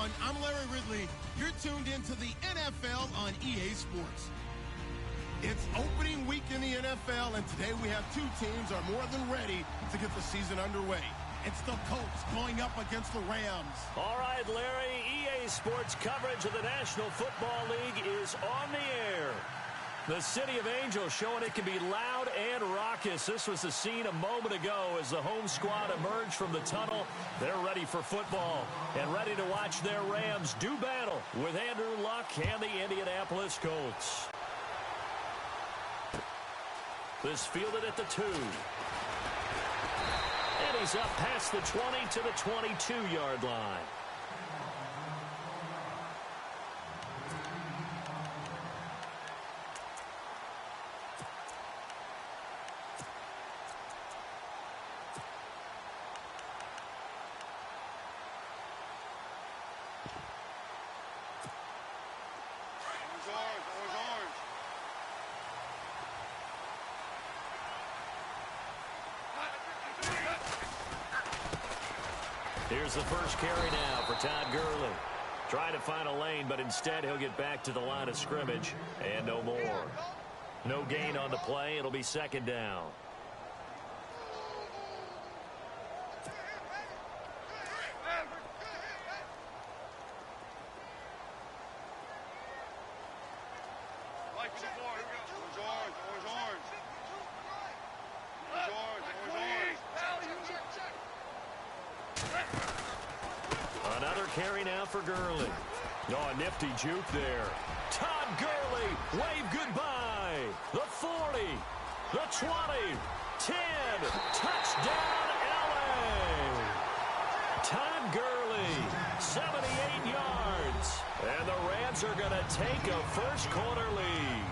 everyone. I'm Larry Ridley. You're tuned into the NFL on EA Sports. It's opening week in the NFL, and today we have two teams are more than ready to get the season underway. It's the Colts going up against the Rams. All right, Larry, EA Sports coverage of the National Football League is on the air. The City of Angels showing it can be loud and raucous. This was the scene a moment ago as the home squad emerged from the tunnel. They're ready for football and ready to watch their Rams do battle with Andrew Luck and the Indianapolis Colts. This fielded at the 2. And he's up past the 20 to the 22-yard line. Here's the first carry now for Todd Gurley. Trying to find a lane, but instead he'll get back to the line of scrimmage and no more. No gain on the play. It'll be second down. Another carry now for Gurley. Oh, a nifty juke there. Todd Gurley, wave goodbye. The 40, the 20, 10, touchdown LA. Todd Gurley, 78 yards. And the Rams are going to take a first quarter lead.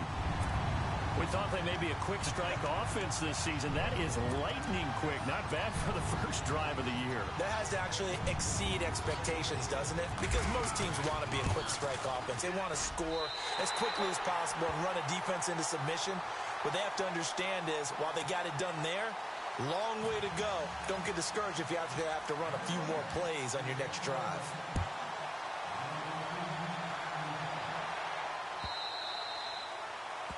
We thought they may be a quick strike offense this season. That is lightning quick. Not bad for the first drive of the year. That has to actually exceed expectations, doesn't it? Because most teams want to be a quick strike offense. They want to score as quickly as possible and run a defense into submission. What they have to understand is, while they got it done there, long way to go. Don't get discouraged if you have to run a few more plays on your next drive.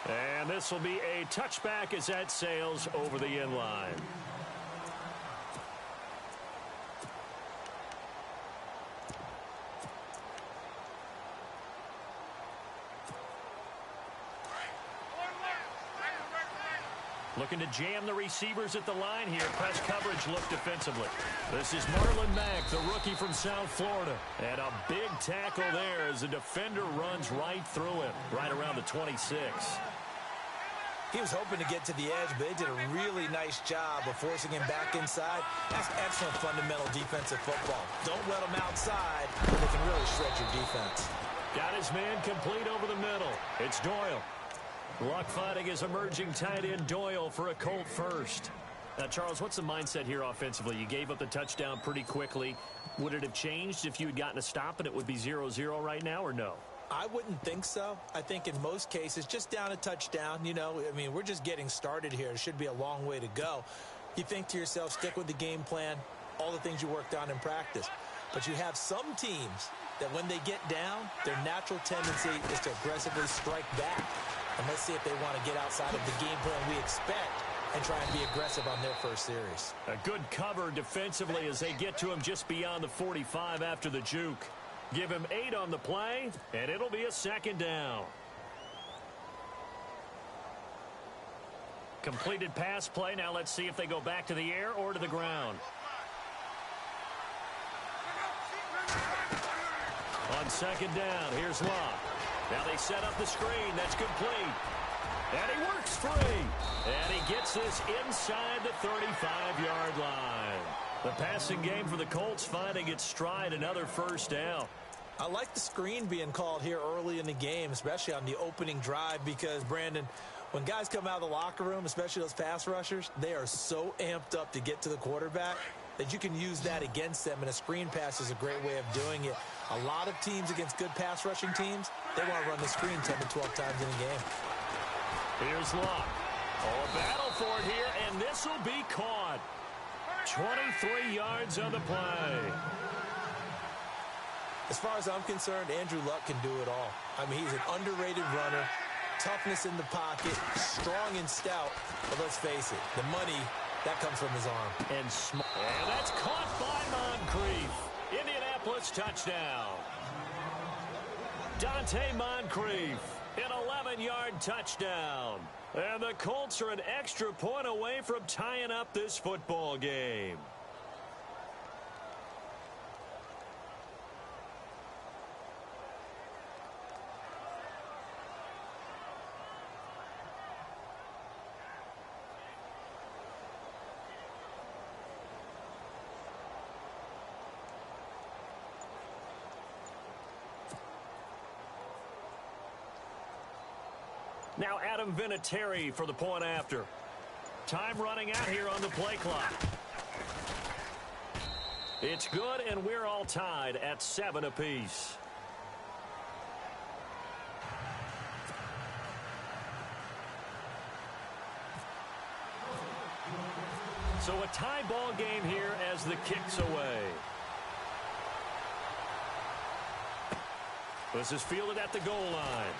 And this will be a touchback as that sails over the end line. Looking to jam the receivers at the line here. Press coverage look defensively. This is Marlon Mack, the rookie from South Florida. And a big tackle there as the defender runs right through him, right around the 26. He was hoping to get to the edge, but they did a really nice job of forcing him back inside. That's excellent fundamental defensive football. Don't let them outside, or they can really shred your defense. Got his man complete over the middle. It's Doyle. Luck finding his emerging tight end Doyle for a Colt first. Now, Charles, what's the mindset here offensively? You gave up the touchdown pretty quickly. Would it have changed if you had gotten a stop and it would be 0-0 right now, or no? I wouldn't think so. I think in most cases, just down a touchdown, you know, I mean, we're just getting started here. It should be a long way to go. You think to yourself, stick with the game plan, all the things you worked on in practice. But you have some teams that when they get down, their natural tendency is to aggressively strike back. And let's see if they want to get outside of the game plan we expect and try and be aggressive on their first series. A good cover defensively as they get to him just beyond the 45 after the juke. Give him 8 on the play, and it'll be a second down. Completed pass play. Now let's see if they go back to the air or to the ground. On second down, here's Luck. Now they set up the screen. That's complete. And he works free. And he gets this inside the 35-yard line. The passing game for the Colts finding its stride, another first down. I like the screen being called here early in the game, especially on the opening drive, because, Brandon, when guys come out of the locker room, especially those pass rushers, they are so amped up to get to the quarterback that you can use that against them, and a screen pass is a great way of doing it. A lot of teams against good pass rushing teams, they want to run the screen 10 to 12 times in a game. Here's Luck. Oh, a battle for it here, and this will be caught. 23 yards on the play. As far as I'm concerned, Andrew Luck can do it all. I mean, he's an underrated runner, toughness in the pocket, strong and stout. But let's face it, the money, that comes from his arm. And that's caught by Moncrief. Indianapolis touchdown. Dante Moncrief, an 11-yard touchdown. And the Colts are an extra point away from tying up this football game. Now Adam Vinatieri for the point after. Time running out here on the play clock. It's good, and we're all tied at 7 apiece. So a tie ball game here as the kick's away. This is fielded at the goal line.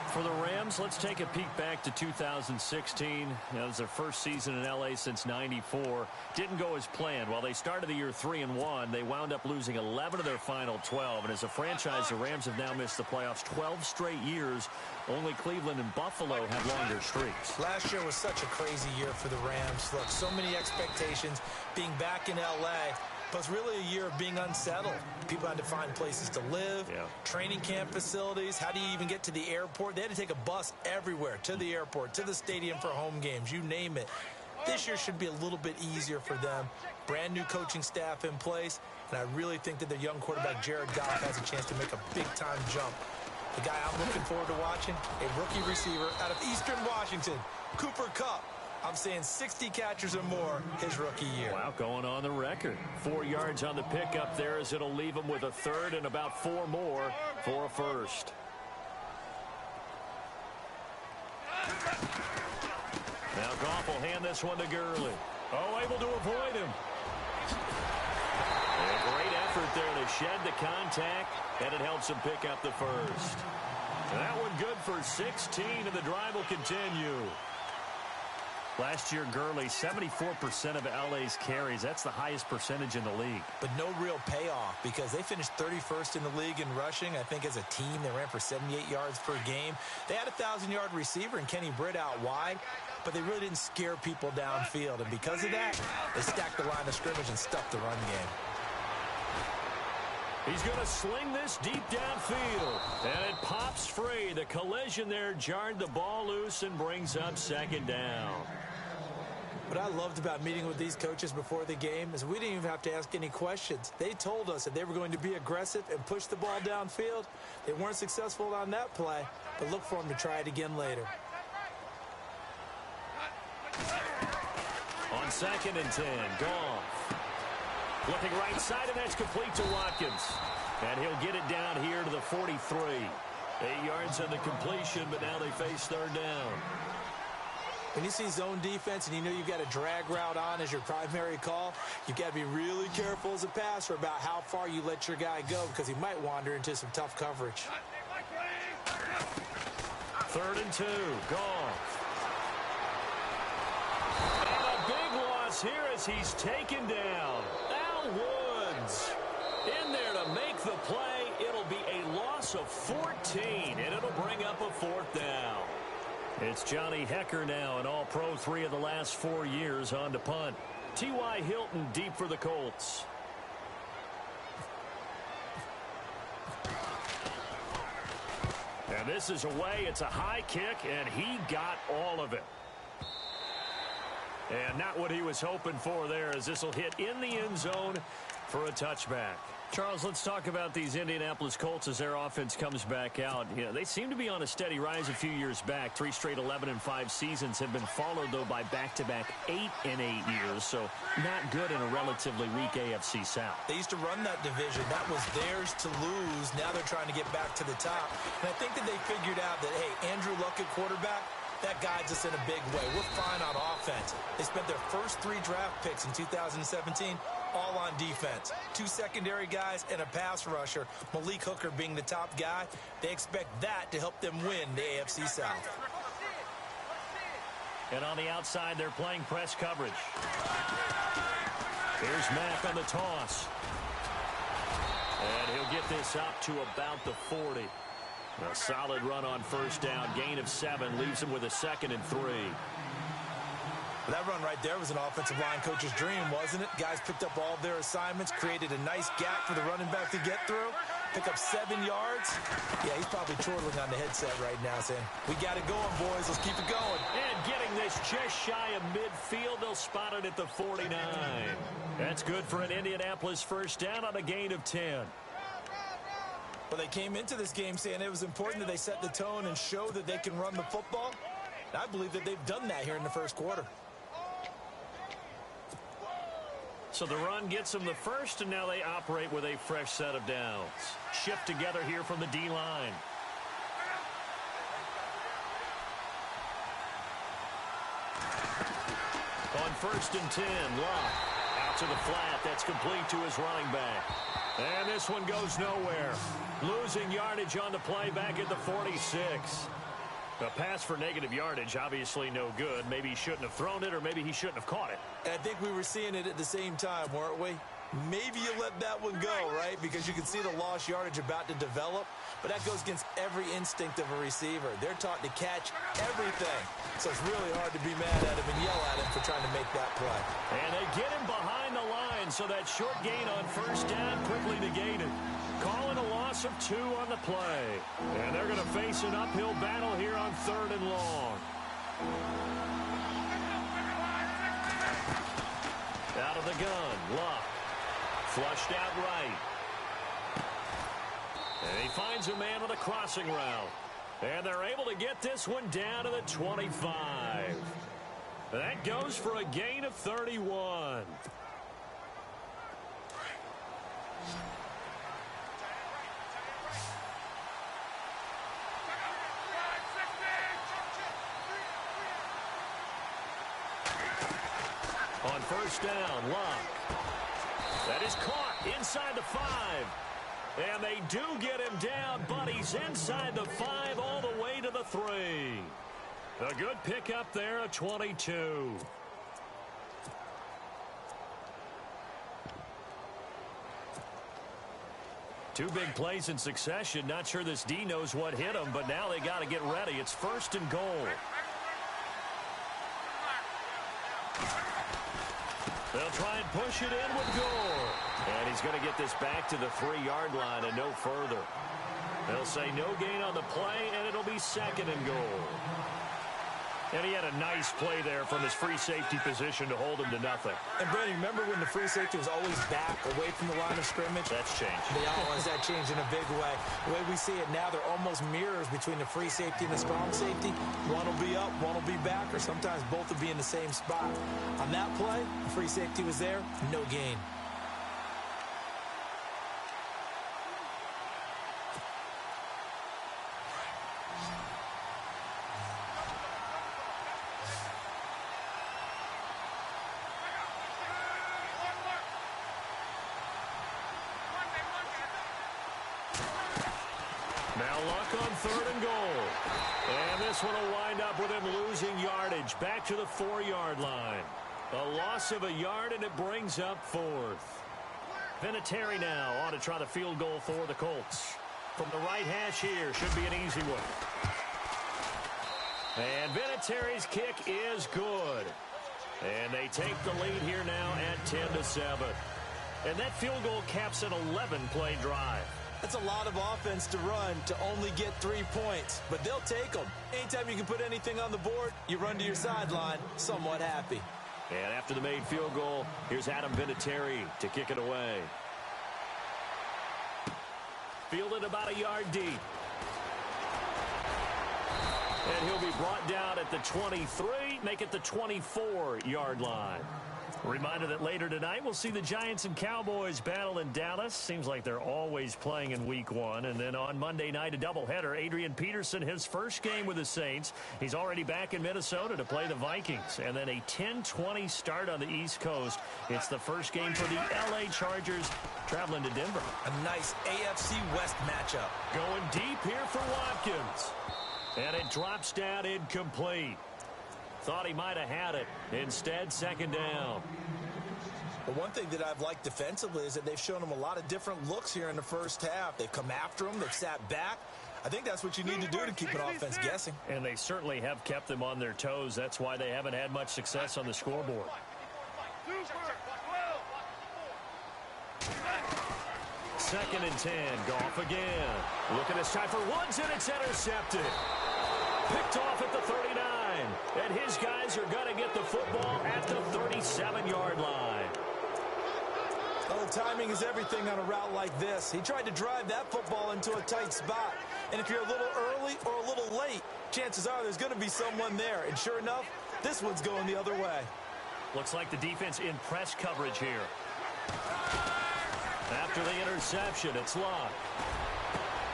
For the Rams, let's take a peek back to 2016. That was their first season in L.A. since '94. Didn't go as planned. While they started the year 3-1, they wound up losing 11 of their final 12. And as a franchise, the Rams have now missed the playoffs 12 straight years. Only Cleveland and Buffalo have longer streaks. Last year was such a crazy year for the Rams. Look, so many expectations being back in L.A., but it's really a year of being unsettled. People had to find places to live, training camp facilities. How do you even get to the airport? They had to take a bus everywhere, to the airport, to the stadium for home games, you name it. This year should be a little bit easier for them. Brand new coaching staff in place, and I really think that their young quarterback, Jared Goff, has a chance to make a big-time jump. The guy I'm looking forward to watching, a rookie receiver out of Eastern Washington, Cooper Kupp. I'm saying 60 catches or more his rookie year. Wow, going on the record. 4 yards on the pickup there as it'll leave him with a third and about 4 more for a first. Now Goff will hand this one to Gurley. Oh, able to avoid him. A great effort there to shed the contact, and it helps him pick up the first. That one good for 16, and the drive will continue. Last year, Gurley, 74% of LA's carries. That's the highest percentage in the league. But no real payoff because they finished 31st in the league in rushing. I think as a team, they ran for 78 yards per game. They had a 1,000-yard receiver in Kenny Britt out wide, but they really didn't scare people downfield. And because of that, they stacked the line of scrimmage and stuffed the run game. He's going to sling this deep downfield, and it pops free. The collision there jarred the ball loose and brings up second down. What I loved about meeting with these coaches before the game is we didn't even have to ask any questions. They told us that they were going to be aggressive and push the ball downfield. They weren't successful on that play, but look for them to try it again later. On 2nd and 10, Goff. Looking right side, and that's complete to Watkins. And he'll get it down here to the 43. 8 yards on the completion, but now they face third down. When you see zone defense and you know you've got a drag route on as your primary call, you've got to be really careful as a passer about how far you let your guy go because he might wander into some tough coverage. 3rd and 2, Goff. And a big loss here as he's taken down. Al Woods in there to make the play. It'll be a loss of 14, and it'll bring up a 4th down. It's Johnny Hecker now, an all-pro 3 of the last 4 years on to punt. T.Y. Hilton deep for the Colts. And this is away. It's a high kick, and he got all of it. And not what he was hoping for there, as this will hit in the end zone for a touchback. Charles, let's talk about these Indianapolis Colts as their offense comes back out. You know, they seem to be on a steady rise a few years back. 3 straight 11-5 seasons have been followed, though, by back-to-back 8 in 8 years. So not good in a relatively weak AFC South. They used to run that division. That was theirs to lose. Now they're trying to get back to the top. And I think that they figured out that, hey, Andrew Luck at quarterback, That guides us in a big way. We're fine on offense. They spent their first 3 draft picks in 2017 all on defense. 2 secondary guys and a pass rusher, Malik Hooker being the top guy. They expect that to help them win the AFC South. And on the outside, they're playing press coverage. Here's Mack on the toss. And he'll get this up to about the 40. A solid run on first down. Gain of 7 leaves him with a 2nd and 3. That run right there was an offensive line coach's dream, wasn't it? Guys picked up all their assignments, created a nice gap for the running back to get through, pick up 7 yards. Yeah, he's probably chortling on the headset right now saying, we got it going, boys. Let's keep it going. And getting this just shy of midfield. They'll spot it at the 49. That's good for an Indianapolis first down on a gain of 10. Well, they came into this game saying it was important that they set the tone and show that they can run the football. And I believe that they've done that here in the first quarter. So the run gets them the first, and now they operate with a fresh set of downs. Shift together here from the D-line. On 1st and 10, Locke out to the flat. That's complete to his running back. And this one goes nowhere. Losing yardage on the play back at the 46. A pass for negative yardage, obviously no good. Maybe he shouldn't have thrown it, or maybe he shouldn't have caught it. And I think we were seeing it at the same time, weren't we? Maybe you let that one go, right? Because you can see the lost yardage about to develop. But that goes against every instinct of a receiver. They're taught to catch everything. So it's really hard to be mad at him and yell at him for trying to make that play. And they get him behind the line, so that short gain on first down quickly negated. Calling a loss of 2 on the play. And they're going to face an uphill battle here on 3rd and long. Out of the gun, Luck. Flushed out right. And he finds a man on a crossing route. And they're able to get this one down to the 25. That goes for a gain of 31. On first down, Locke. That is caught inside the 5. And they do get him down, but he's inside the 5 all the way to the 3. A good pickup there, a 22. Two big plays in succession. Not sure this D knows what hit him, but now they got to get ready. It's 1st and goal. They'll try and push it in with Gore. And he's going to get this back to the 3-yard line and no further. They'll say no gain on the play, and it'll be 2nd and goal. And he had a nice play there from his free safety position to hold him to nothing. And, Brandon, remember when the free safety was always back away from the line of scrimmage? That's changed. That changed in a big way. The way we see it now, they're almost mirrors between the free safety and the strong safety. One will be up, one will be back, or sometimes both will be in the same spot. On that play, the free safety was there, no gain. Now Luck on 3rd and goal. And this one will wind up with him losing yardage back to the 4-yard line. A loss of a yard, and it brings up 4th. Vinatieri now on to try the field goal for the Colts. From the right hash here, should be an easy one. And Vinatieri's kick is good. And they take the lead here now at 10-7. And that field goal caps an 11-play drive. That's a lot of offense to run to only get 3 points, but they'll take them. Anytime you can put anything on the board, you run to your sideline somewhat happy. And after the made field goal, here's Adam Vinatieri to kick it away. Fielded about a yard deep. And he'll be brought down at the 23, make it the 24-yard line. Reminder that later tonight we'll see the Giants and Cowboys battle in Dallas. Seems like they're always playing in week 1. And then on Monday night, a doubleheader. Adrian Peterson, his first game with the Saints. He's already back in Minnesota to play the Vikings. And then a 10:20 start on the East Coast. It's the first game for the L.A. Chargers traveling to Denver. A nice AFC West matchup. Going deep here for Watkins. And it drops down incomplete. Thought he might have had it. Instead, second down. The one thing that I've liked defensively is that they've shown him a lot of different looks here in the first half. They've come after him. They've sat back. I think that's what you need to do to keep an offense guessing. And they certainly have kept them on their toes. That's why they haven't had much success on the scoreboard. Second and 10. Goff again. Looking this time for Woods, and it's intercepted. Picked off at the 39. And his guys are going to get the football at the 37-yard line. Well, timing is everything on a route like this. He tried to drive that football into a tight spot. And if you're a little early or a little late, chances are there's going to be someone there. And sure enough, this one's going the other way. Looks like the defense in press coverage here. After the interception, it's Locke.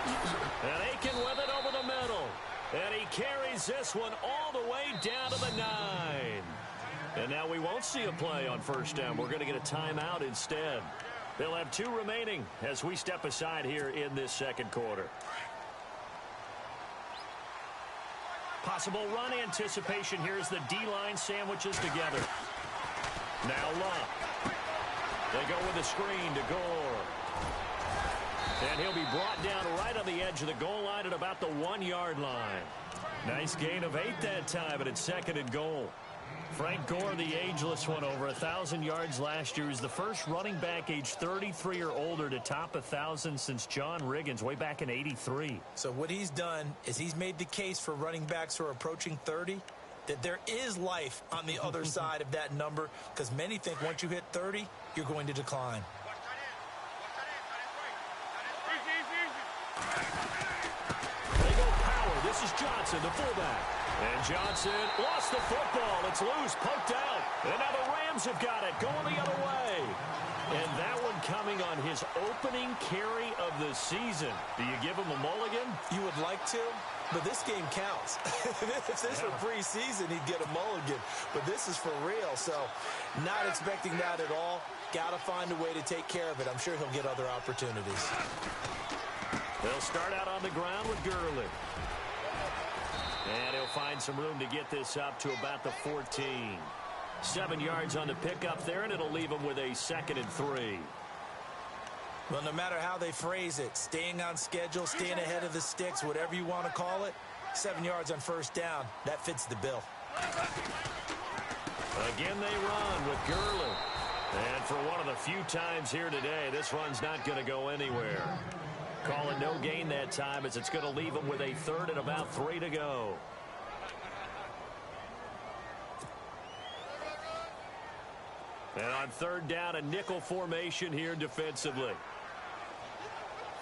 And Aiken with it over the middle. And he carries this one all the way down to the 9. And now we won't see a play on first down. We're going to get a timeout instead. They'll have 2 remaining as we step aside here in this second quarter. Possible run anticipation here as the D-line sandwiches together. Now Locke. They go with a screen to Gore. And he'll be brought down right on the edge of the goal line at about the 1-yard line. Nice gain of 8 that time, and it's second and goal. Frank Gore, the ageless one, over 1,000 yards last year. He's the first running back age 33 or older to top 1,000 since John Riggins way back in '83. So what he's done is he's made the case for running backs who are approaching 30 that there is life on the other side of that number, because many think once you hit 30, you're going to decline. They go power. This is Johnson, the fullback. And Johnson lost the football. It's loose, poked out. And now the Rams have got it, going the other way. And that one coming on his opening carry of the season. Do you give him a mulligan? You would like to, but this game counts. If this were preseason, he'd get a mulligan. But this is for real, so not expecting that at all. Got to find a way to take care of it. I'm sure he'll get other opportunities. They'll start out on the ground with Gurley. And he'll find some room to get this up to about the 14. 7 yards on the pickup there, and it'll leave him with a 2nd and 3. Well, no matter how they phrase it, staying on schedule, staying ahead of the sticks, whatever you want to call it, 7 yards on first down, that fits the bill. Again, they run with Gurley. And for one of the few times here today, this run's not going to go anywhere. Calling no gain that time as it's going to leave him with a 3rd and about 3 to go. And on 3rd down, a nickel formation here defensively.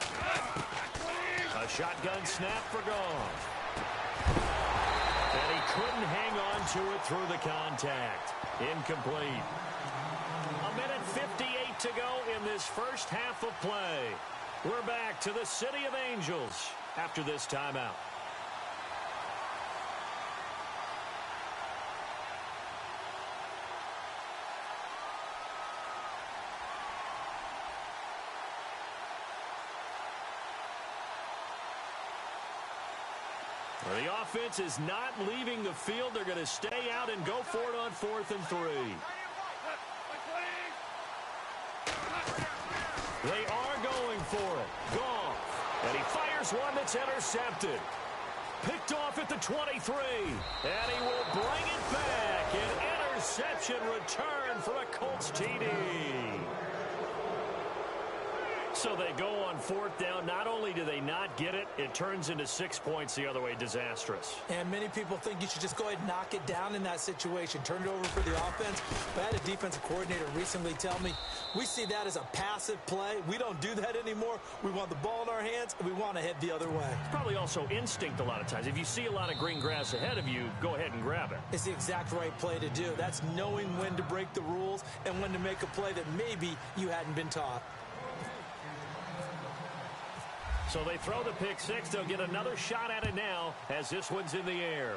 A shotgun snap for Goff. And he couldn't hang on to it through the contact. Incomplete. 1:58 to go in this first half of play. We're back to the City of Angels after this timeout. The offense is not leaving the field. They're going to stay out and go for it on 4th and 3. They are going for it. Goff. And he fires one that's intercepted. Picked off at the 23. And he will bring it back. An interception return for a Colts TD. So they go on 4th down. Not only do they not get it, it turns into 6 points the other way. Disastrous. And many people think you should just go ahead and knock it down in that situation. Turn it over for the offense. But I had a defensive coordinator recently tell me, we see that as a passive play. We don't do that anymore. We want the ball in our hands, and we want to head the other way. It's probably also instinct a lot of times. If you see a lot of green grass ahead of you, go ahead and grab it. It's the exact right play to do. That's knowing when to break the rules and when to make a play that maybe you hadn't been taught. So they throw the pick six. They'll get another shot at it now as this one's in the air.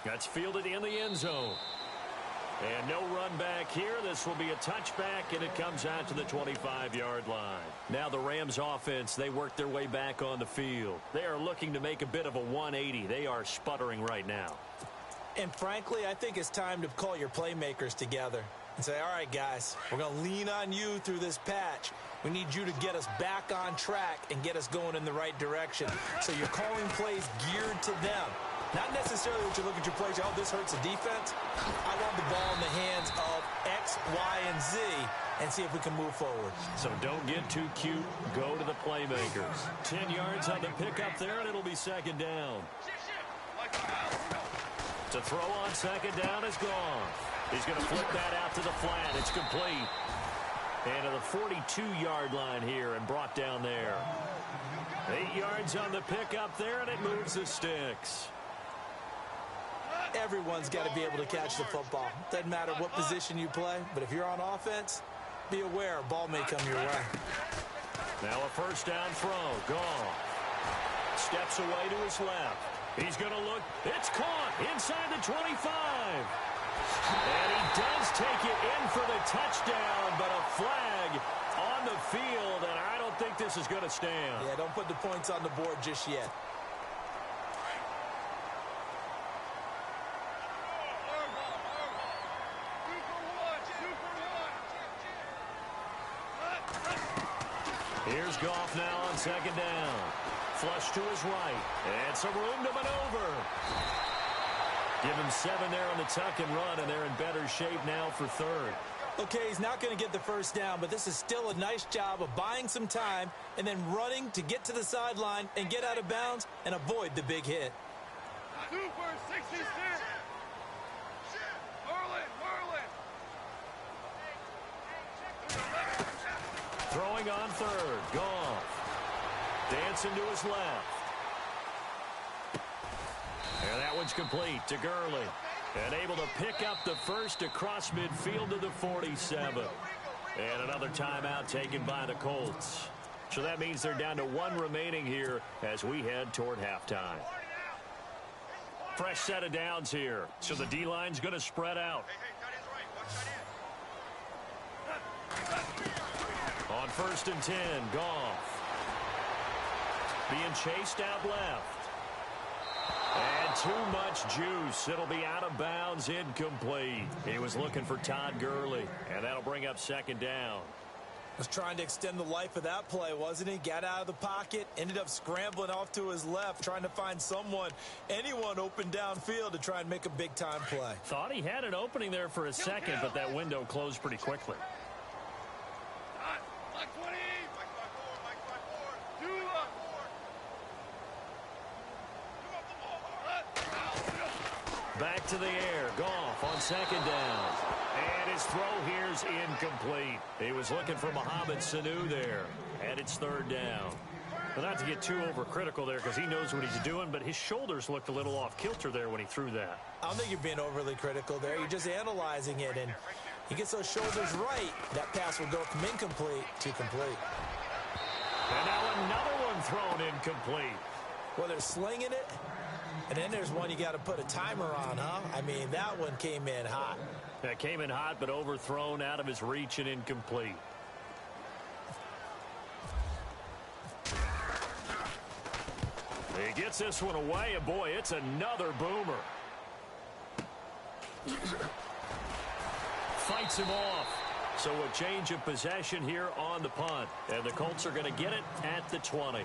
That's fielded in the end zone. And no run back here. This will be a touchback, and it comes out to the 25-yard line. Now the Rams offense, they work their way back on the field. They are looking to make a bit of a 180. They are sputtering right now. And frankly, I think it's time to call your playmakers together and say, all right, guys, we're going to lean on you through this patch. We need you to get us back on track and get us going in the right direction. So you're calling plays geared to them. Not necessarily what you look at your plays, oh, this hurts the defense. I want the ball in the hands of X, Y, and Z and see if we can move forward. So don't get too cute. Go to the playmakers. 10 yards on the pickup there, and it'll be second down. To throw on second down is gone. He's going to flip that out to the flat. It's complete. And to the 42-yard line here and brought down there. 8 yards on the pickup there, and it moves the sticks. Everyone's got to be able to catch the football. Doesn't matter what position you play, but if you're on offense, be aware a ball may come your way. Now a first down throw. Gone. Steps away to his left. He's going to look. It's caught inside the 25. And he does take it in for the touchdown, but a flag on the field, and I don't think this is going to stand. Yeah, don't put the points on the board just yet. Here's Goff now on second down. Flush to his right. And some room to maneuver. Give him 7 there on the tuck and run, and they're in better shape now for third. Okay, he's not going to get the first down, but this is still a nice job of buying some time and then running to get to the sideline and get out of bounds and avoid the big hit. Super 66. Throwing on third. Goff. Dancing to his left. And that one's complete to Gurley. And able to pick up the first across midfield to the 47. And another timeout taken by the Colts. So that means they're down to 1 remaining here as we head toward halftime. Fresh set of downs here. So the D-line's going to spread out. On 1st and 10, Goff. Being chased out left. And too much juice. It'll be out of bounds, incomplete. He was looking for Todd Gurley, and that'll bring up second down. Was trying to extend the life of that play, wasn't he? Got out of the pocket, ended up scrambling off to his left, trying to find anyone open downfield to try and make a big-time play. Thought he had an opening there for a second, but that window closed pretty quickly. Back to the air. Goff on second down. And his throw here's incomplete. He was looking for Mohamed Sanu there. And it's third down. Well, not to get too overcritical there because he knows what he's doing, but his shoulders looked a little off kilter there when he threw that. I don't think you're being overly critical there. You're just analyzing it, and he gets those shoulders right. That pass will go from incomplete to complete. And now another one thrown incomplete. Well, they're slinging it. And then there's one you got to put a timer on, huh? I mean, that one came in hot. That came in hot, but overthrown out of his reach and incomplete. He gets this one away, and boy, it's another boomer. Fights him off. So a change of possession here on the punt. And the Colts are going to get it at the 20.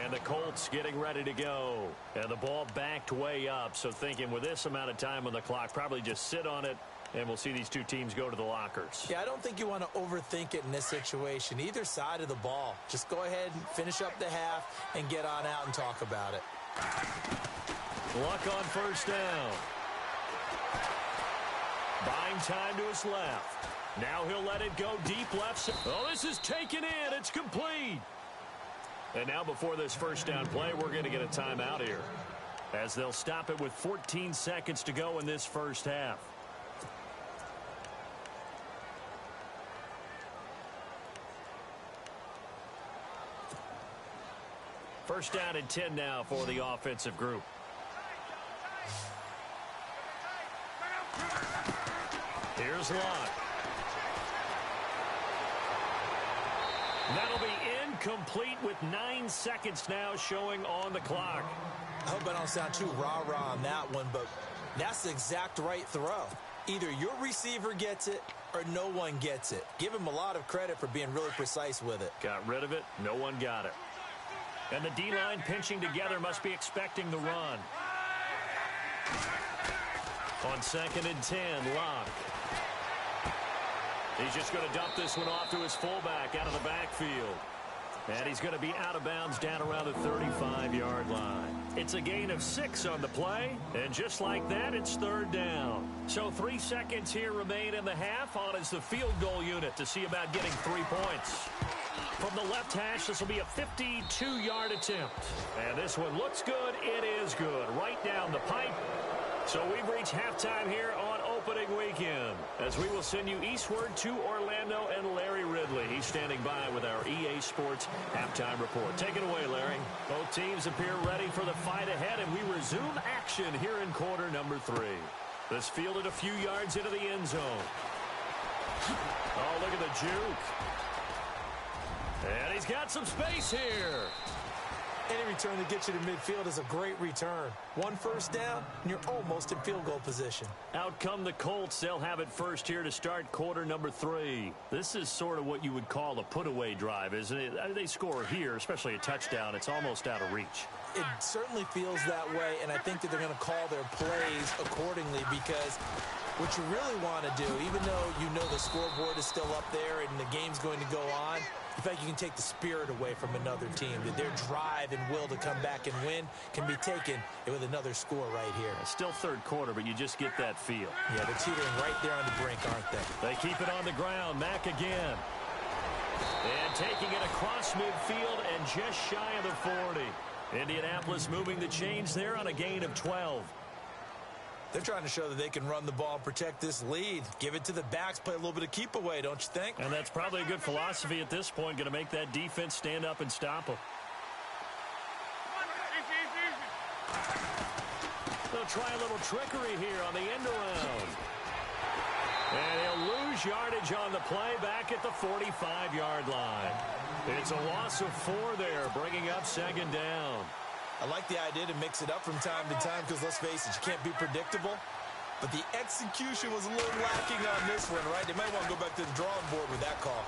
And the Colts getting ready to go. And the ball backed way up. So thinking with this amount of time on the clock, probably just sit on it And we'll see these two teams go to the lockers. Yeah, I don't think you want to overthink it in this situation. Either side of the ball. Just go ahead and finish up the half and get on out and talk about it. Luck on first down. Buying time to his left. Now he'll let it go deep left. Oh, this is taken in. It's complete. And now before this first down play, we're going to get a timeout here, as they'll stop it with 14 seconds to go in this first half. First down and 10 now for the offensive group. Here's Locke. That'll be incomplete with 9 seconds now showing on the clock. I hope I don't sound too rah-rah on that one, but that's the exact right throw. Either your receiver gets it or no one gets it. Give him a lot of credit for being really precise with it. Got rid of it. No one got it. And the D-line pinching together must be expecting the run. On 2nd and 10, Locke. He's just going to dump this one off to his fullback out of the backfield. And he's going to be out of bounds down around the 35-yard line. It's a gain of 6 on the play. And just like that, it's 3rd down. So 3 seconds here remain in the half. On is the field goal unit to see about getting 3 points. From the left hash, this will be a 52-yard attempt. And this one looks good. It is good. Right down the pipe. So we've reached halftime here on opening weekend, as we will send you eastward to Orlando and Larry Ridley. He's standing by with our EA Sports halftime report. Take it away, Larry. Both teams appear ready for the fight ahead, and we resume action here in quarter number 3. This fielded a few yards into the end zone. Oh, look at the juke. And he's got some space here. Any return that gets you to midfield is a great return. 1 first down, and you're almost in field goal position. Out come the Colts. They'll have it first here to start quarter number 3. This is sort of what you would call a put-away drive, isn't it? They score here, especially a touchdown. It's almost out of reach. It certainly feels that way, and I think that they're going to call their plays accordingly, because what you really want to do, even though you know the scoreboard is still up there and the game's going to go on, in fact, you can take the spirit away from another team. That their drive and will to come back and win can be taken with another score right here. It's still 3rd quarter, but you just get that feel. Yeah, they're teetering right there on the brink, aren't they? They keep it on the ground. Mack again. And taking it across midfield and just shy of the 40. Indianapolis moving the chains there on a gain of 12. They're trying to show that they can run the ball, protect this lead. Give it to the backs, play a little bit of keep away, don't you think? And that's probably a good philosophy at this point, going to make that defense stand up and stop them. They'll try a little trickery here on the end around. And he'll lose yardage on the play back at the 45-yard line. It's a loss of 4 there, bringing up 2nd down. I like the idea to mix it up from time to time because, let's face it, you can't be predictable. But the execution was a little lacking on this one, right? They might want to go back to the drawing board with that call.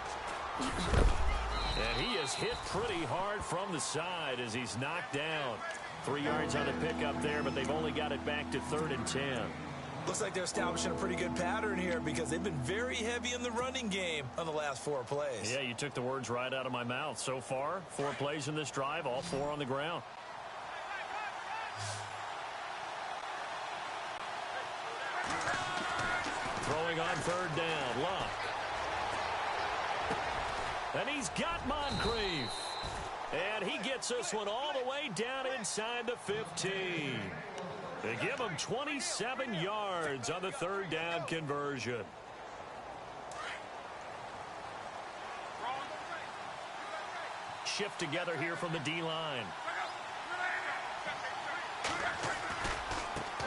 And he is hit pretty hard from the side as he's knocked down. 3 yards on the pickup there, but they've only got it back to 3rd and 10. Looks like they're establishing a pretty good pattern here because they've been very heavy in the running game on the last 4 plays. Yeah, you took the words right out of my mouth. So far, 4 plays in this drive, all 4 on the ground. Throwing on 3rd down, Locke. And he's got Moncrief. And he gets this one all the way down inside the 15. They give him 27 yards on the 3rd down conversion. Shift together here from the D-line.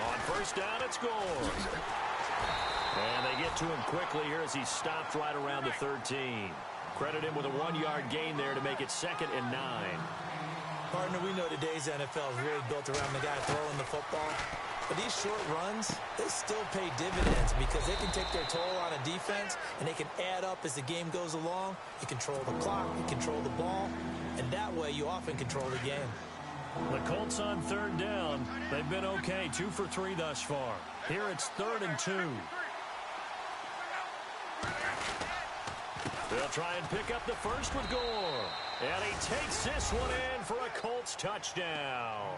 On 1st down, it's scores. And they get to him quickly here as he stopped right around the 13. Credit him with a 1-yard gain there to make it 2nd and 9. Partner, we know today's NFL is really built around the guy throwing the football. But these short runs, they still pay dividends because they can take their toll on a defense and they can add up as the game goes along. You control the clock, you control the ball, and that way you often control the game. The Colts on 3rd down. They've been okay, 2 for 3 thus far. Here it's 3rd and 2. They'll try and pick up the first with Gore. And he takes this one in for a Colts touchdown.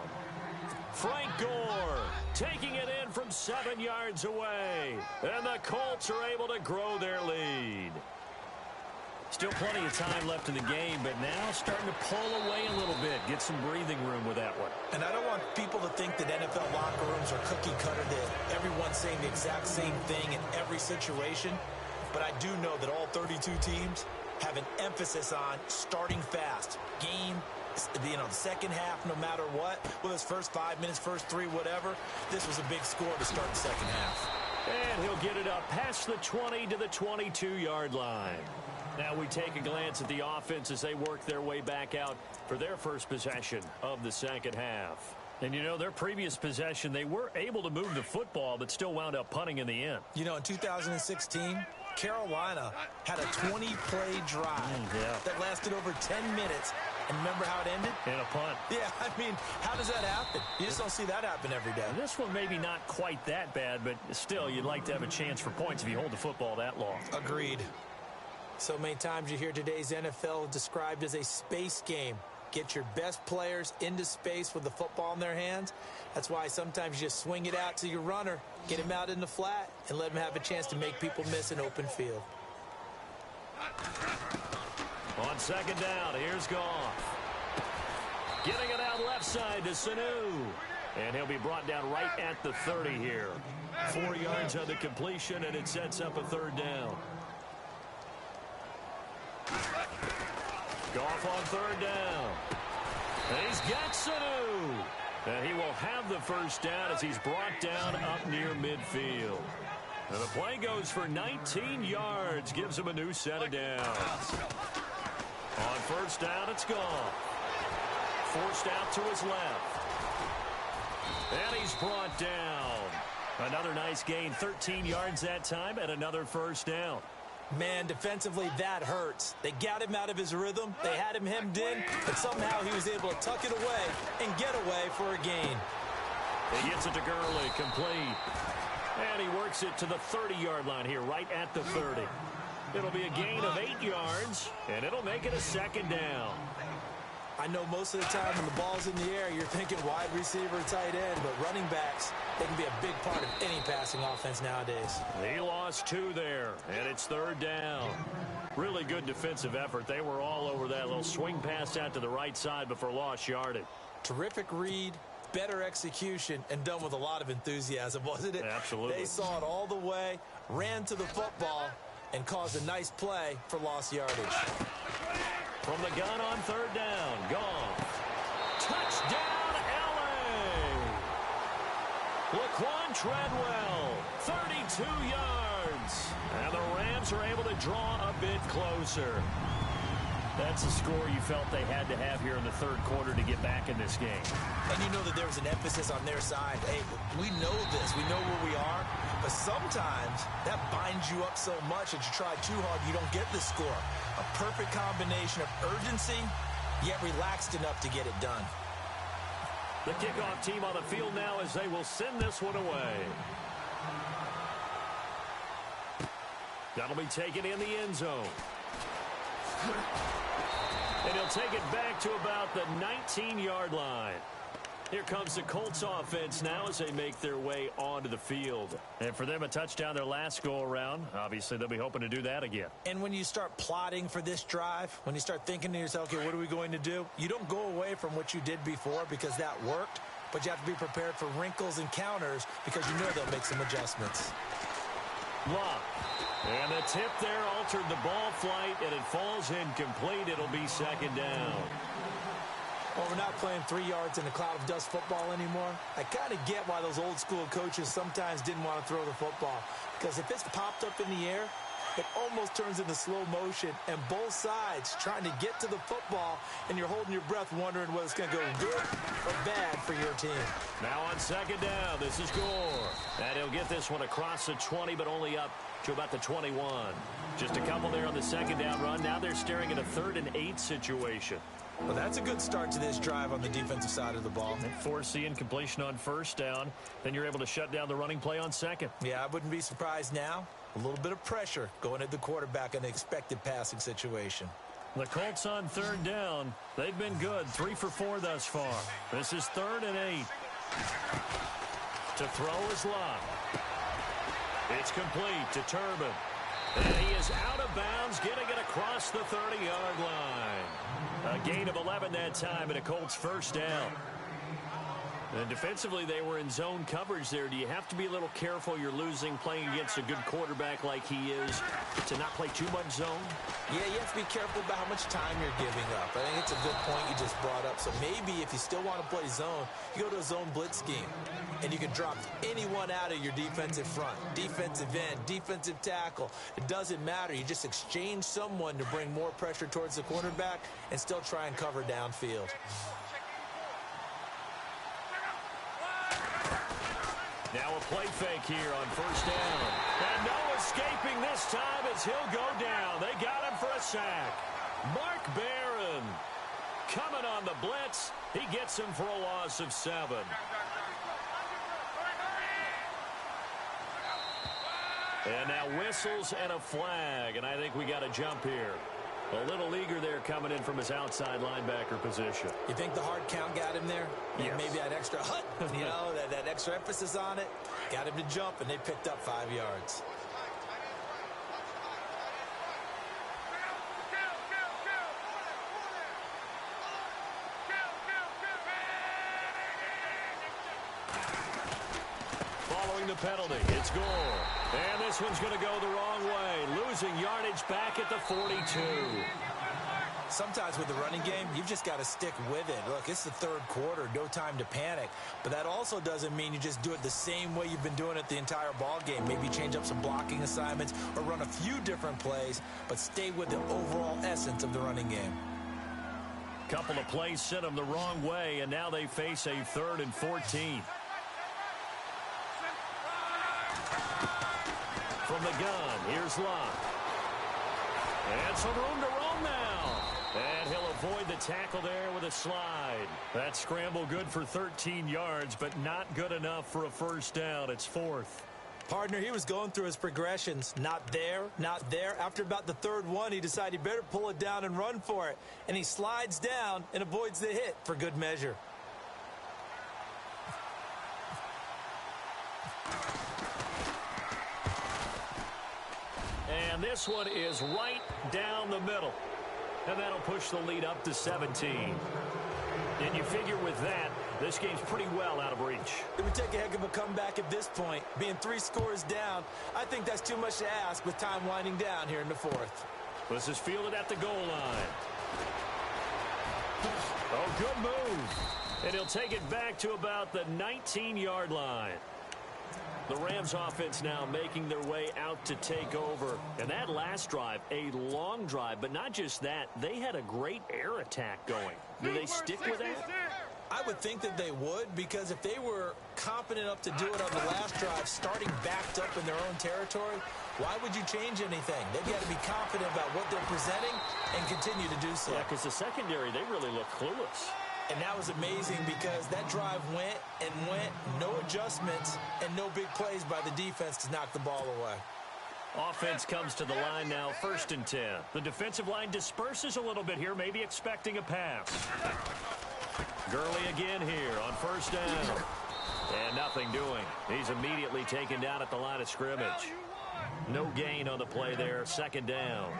Frank Gore taking it in from 7 yards away. And the Colts are able to grow their lead. Still plenty of time left in the game, but now starting to pull away a little bit. Get some breathing room with that one. And I don't want people to think that NFL locker rooms are cookie cutter, that everyone's saying the exact same thing in every situation. But I do know that all 32 teams have an emphasis on starting fast. Game, the second half, no matter what, whether it's first 5 minutes, first 3, whatever, this was a big score to start the second half. And he'll get it up past the 20 to the 22-yard line. Now we take a glance at the offense as they work their way back out for their first possession of the second half. And, their previous possession, they were able to move the football, but still wound up punting in the end. In 2016, Carolina had a 20-play drive that lasted over 10 minutes. And remember how it ended? In a punt. Yeah, how does that happen? You just don't see that happen every day. And this one maybe not quite that bad, but still, you'd like to have a chance for points if you hold the football that long. Agreed. So many times you hear today's NFL described as a space game. Get your best players into space with the football in their hands. That's why sometimes you just swing it out to your runner, get him out in the flat, and let him have a chance to make people miss an open field. On second down, here's Goff. Getting it out left side to Sanu. And he'll be brought down right at the 30 here. 4 yards on the completion, and it sets up a third down. Goff on third down. And he's got Sanu. And he will have the first down as he's brought down up near midfield. And the play goes for 19 yards. Gives him a new set of downs. On first down, it's Goff. Forced out to his left. And he's brought down. Another nice gain, 13 yards that time, and another first down. Man, defensively, that hurts. They got him out of his rhythm. They had him hemmed in, but somehow he was able to tuck it away and get away for a gain. He gets it to Gurley, complete. And he works it to the 30-yard line here, right at the 30. It'll be a gain of 8 yards, and it'll make it a second down. I know most of the time when the ball's in the air, you're thinking wide receiver, tight end, but running backs, they can be a big part of any passing offense nowadays. He lost 2 there, and it's third down. Really good defensive effort. They were all over that little swing pass out to the right side before lost yardage. Terrific read, better execution, and done with a lot of enthusiasm, wasn't it? Absolutely. They saw it all the way, ran to the football, and caused a nice play for lost yardage. From the gun on third down, Goff. Touchdown, L.A. Laquan Treadwell, 32 yards. And the Rams are able to draw a bit closer. That's a score you felt they had to have here in the third quarter to get back in this game. And you know that there was an emphasis on their side. Hey, we know this. We know where we are. But sometimes that binds you up so much that you try too hard, you don't get the score. A perfect combination of urgency, yet relaxed enough to get it done. The kickoff team on the field now as they will send this one away. That'll be taken in the end zone. And he'll take it back to about the 19-yard line. Here comes the Colts offense now as they make their way onto the field. And for them, a touchdown their last go-around. Obviously, they'll be hoping to do that again. And when you start plotting for this drive, when you start thinking to yourself, okay, what are we going to do? You don't go away from what you did before because that worked, but you have to be prepared for wrinkles and counters because you know they'll make some adjustments. Lock. And the tip there altered the ball flight, and it falls incomplete. It'll be second down. Well, we're not playing 3 yards in a cloud of dust football anymore. I kind of get why those old school coaches sometimes didn't want to throw the football. Because if it's popped up in the air, it almost turns into slow motion. And both sides trying to get to the football, and you're holding your breath wondering whether it's going to go good or bad for your team. Now on second down, this is Gore. And he'll get this one across the 20, but only up to about the 21. Just a couple there on the second down run. Now they're staring at a 3rd and 8 situation. Well, that's a good start to this drive on the defensive side of the ball. And force the incompletion on first down. Then you're able to shut down the running play on second. Yeah, I wouldn't be surprised now A little bit of pressure going at the quarterback in the expected passing situation. The Colts on third down. They've been good. 3 for 4 thus far. This is 3rd and 8. To throw is Lott. It's complete to Turbin. And he is out of bounds, getting it across the 30-yard line. A gain of 11 that time, and a Colts first down. And defensively, they were in zone coverage there. Do you have to be a little careful? You're losing playing against a good quarterback like he is to not play too much zone? Yeah, you have to be careful about how much time you're giving up. I think it's a good point you just brought up. So maybe if you still want to play zone, you go to a zone blitz scheme. And you can drop anyone out of your defensive front, defensive end, defensive tackle. It doesn't matter. You just exchange someone to bring more pressure towards the quarterback and still try and cover downfield. Now a play fake here on first down. And no escaping this time as he'll go down. They got him for a sack. Mark Barron coming on the blitz. He gets him for a loss of 7. And now whistles and a flag, and I think we got a jump here. A little eager there coming in from his outside linebacker position. You think the hard count got him there? Yes. Maybe that extra hut, you know, that extra emphasis on it. Got him to jump, and they picked up 5 yards. Following the penalty, it's goal. And this one's going to go the wrong way. Losing yardage back at the 42. Sometimes with the running game, you've just got to stick with it. Look, it's the third quarter, no time to panic. But that also doesn't mean you just do it the same way you've been doing it the entire ball game. Maybe change up some blocking assignments or run a few different plays, but stay with the overall essence of the running game. Couple of plays sent them the wrong way, and now they face a 3rd and 14. From the gun, here's Lott. And some room to roam now. And he'll avoid the tackle there with a slide. That scramble good for 13 yards, but not good enough for a first down. It's 4th. Partner, he was going through his progressions. Not there, not there. After about the 3rd one, he decided he better pull it down and run for it. And he slides down and avoids the hit for good measure. And this one is right down the middle. And that'll push the lead up to 17. And you figure with that, this game's pretty well out of reach. It would take a heck of a comeback at this point. Being 3 scores down, I think that's too much to ask with time winding down here in the 4th. This is fielded at the goal line. Oh, good move. And he'll take it back to about the 19-yard line. The Rams offense now making their way out to take over. And that last drive, a long drive, but not just that. They had a great air attack going. Do they stick with that? I would think that they would, because if they were confident enough to do it on the last drive, starting backed up in their own territory, why would you change anything? They've got to be confident about what they're presenting and continue to do so. Yeah, because the secondary, they really look clueless. And that was amazing because that drive went and went, no adjustments, and no big plays by the defense to knock the ball away. Offense comes to the line now, 1st and 10. The defensive line disperses a little bit here, maybe expecting a pass. Gurley again here on first down. And nothing doing. He's immediately taken down at the line of scrimmage. No gain on the play there, 2nd down.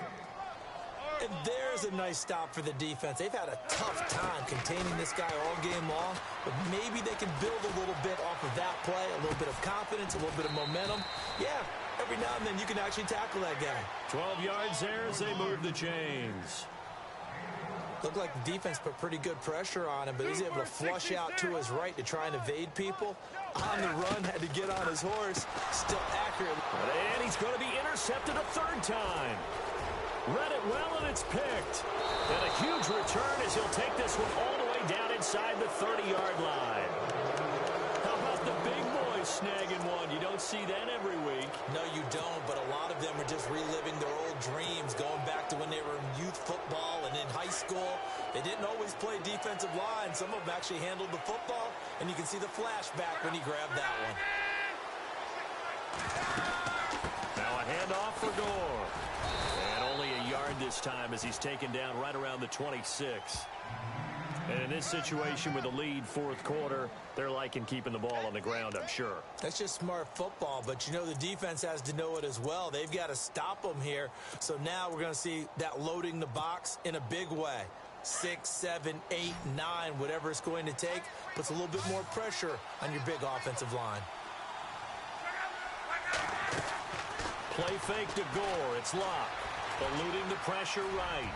And there's a nice stop for the defense. They've had a tough time containing this guy all game long, but maybe they can build a little bit off of that play, a little bit of confidence, a little bit of momentum. Yeah, every now and then you can actually tackle that guy. 12 yards there as they move the chains. Looked like the defense put pretty good pressure on him, but he's able to flush out to his right to try and evade people. On the run, had to get on his horse, still accurate. And he's going to be intercepted a 3rd time. Read it well, and it's picked. And a huge return as he'll take this one all the way down inside the 30-yard line. How about the big boys snagging one? You don't see that every week. No, you don't, but a lot of them are just reliving their old dreams, going back to when they were in youth football and in high school. They didn't always play defensive line. Some of them actually handled the football, and you can see the flashback when he grabbed that one. Now a Handoff for Gore. And only a yard this time as he's taken down right around the 26. And in this situation with the lead fourth quarter, they're liking keeping the ball on the ground, I'm sure. That's just smart football, but you know the defense has to know it as well. They've got to stop them here. So now we're going to see that loading the box in a big way. 6, 7, 8, 9, whatever it's going to take, puts a little bit more pressure on your big offensive line. Play fake to Gore. It's locked. Eluding the pressure right.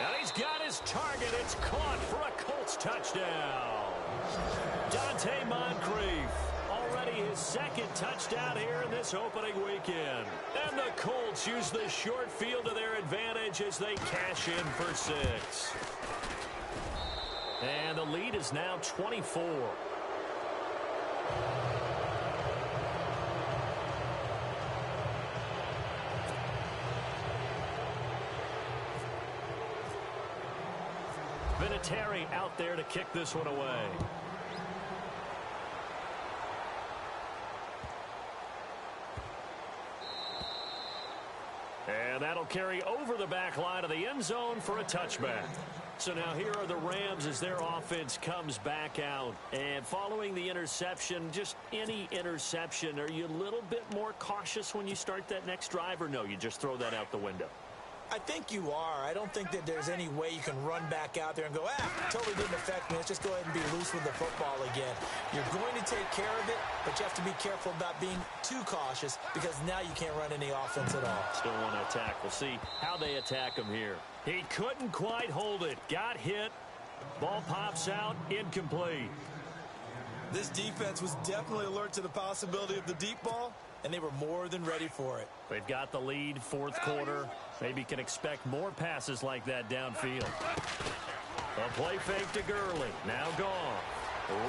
And he's got his target. It's caught for a Colts touchdown. Dante Moncrief, already his second touchdown here in this opening weekend. And the Colts use the short field to their advantage as they cash in for 6. And the lead is now 24. Vinatieri out there to kick this one away. And that'll carry over the back line of the end zone for a touchback. So now here are the Rams as their offense comes back out. And following the interception, just any interception, are you a little bit more cautious when you start that next drive, or no, you just throw that out the window? I think you are. I don't think that there's any way you can run back out there and go, totally didn't affect me. Let's just go ahead and be loose with the football again. You're going to take care of it, but you have to be careful about being too cautious because now you can't run any offense at all. Still want to attack. We'll see how they attack him here. He couldn't quite hold it. Got hit. Ball pops out. Incomplete. This defense was definitely alert to the possibility of the deep ball, and they were more than ready for it. They've got the lead fourth quarter. Maybe can expect more passes like that downfield. A play fake to Gurley. Now gone.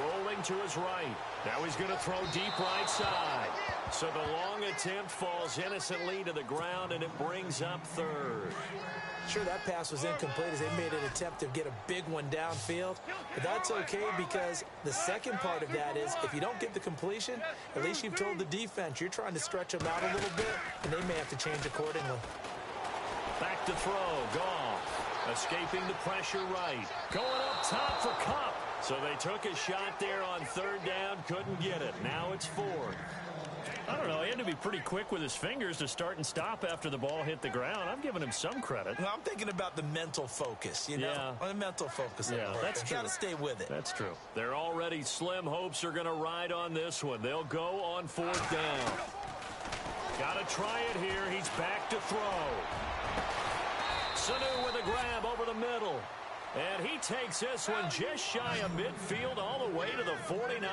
Rolling to his right. Now he's going to throw deep right side. So the long attempt falls innocently to the ground, and it brings up third. Sure, that pass was incomplete as they made an attempt to get a big one downfield. But that's okay because the second part of that is if you don't get the completion, at least you've told the defense you're trying to stretch them out a little bit, and they may have to change accordingly. Back to throw. Goff escaping the pressure right. Going up top for Kupp. So they took a shot there on third down. Couldn't get it. Now it's fourth. I don't know. He had to be pretty quick with his fingers to start and stop after the ball hit the ground. I'm giving him some credit. Well, I'm thinking about the mental focus, you know? Yeah. The mental focus. Yeah, that's true. You got to stay with it. That's true. Their already slim hopes are going to ride on this one. They'll go on fourth down. Got to try it here. He's back to throw. Sanu with a grab over the middle. And he takes this one just shy of midfield all the way to the 49.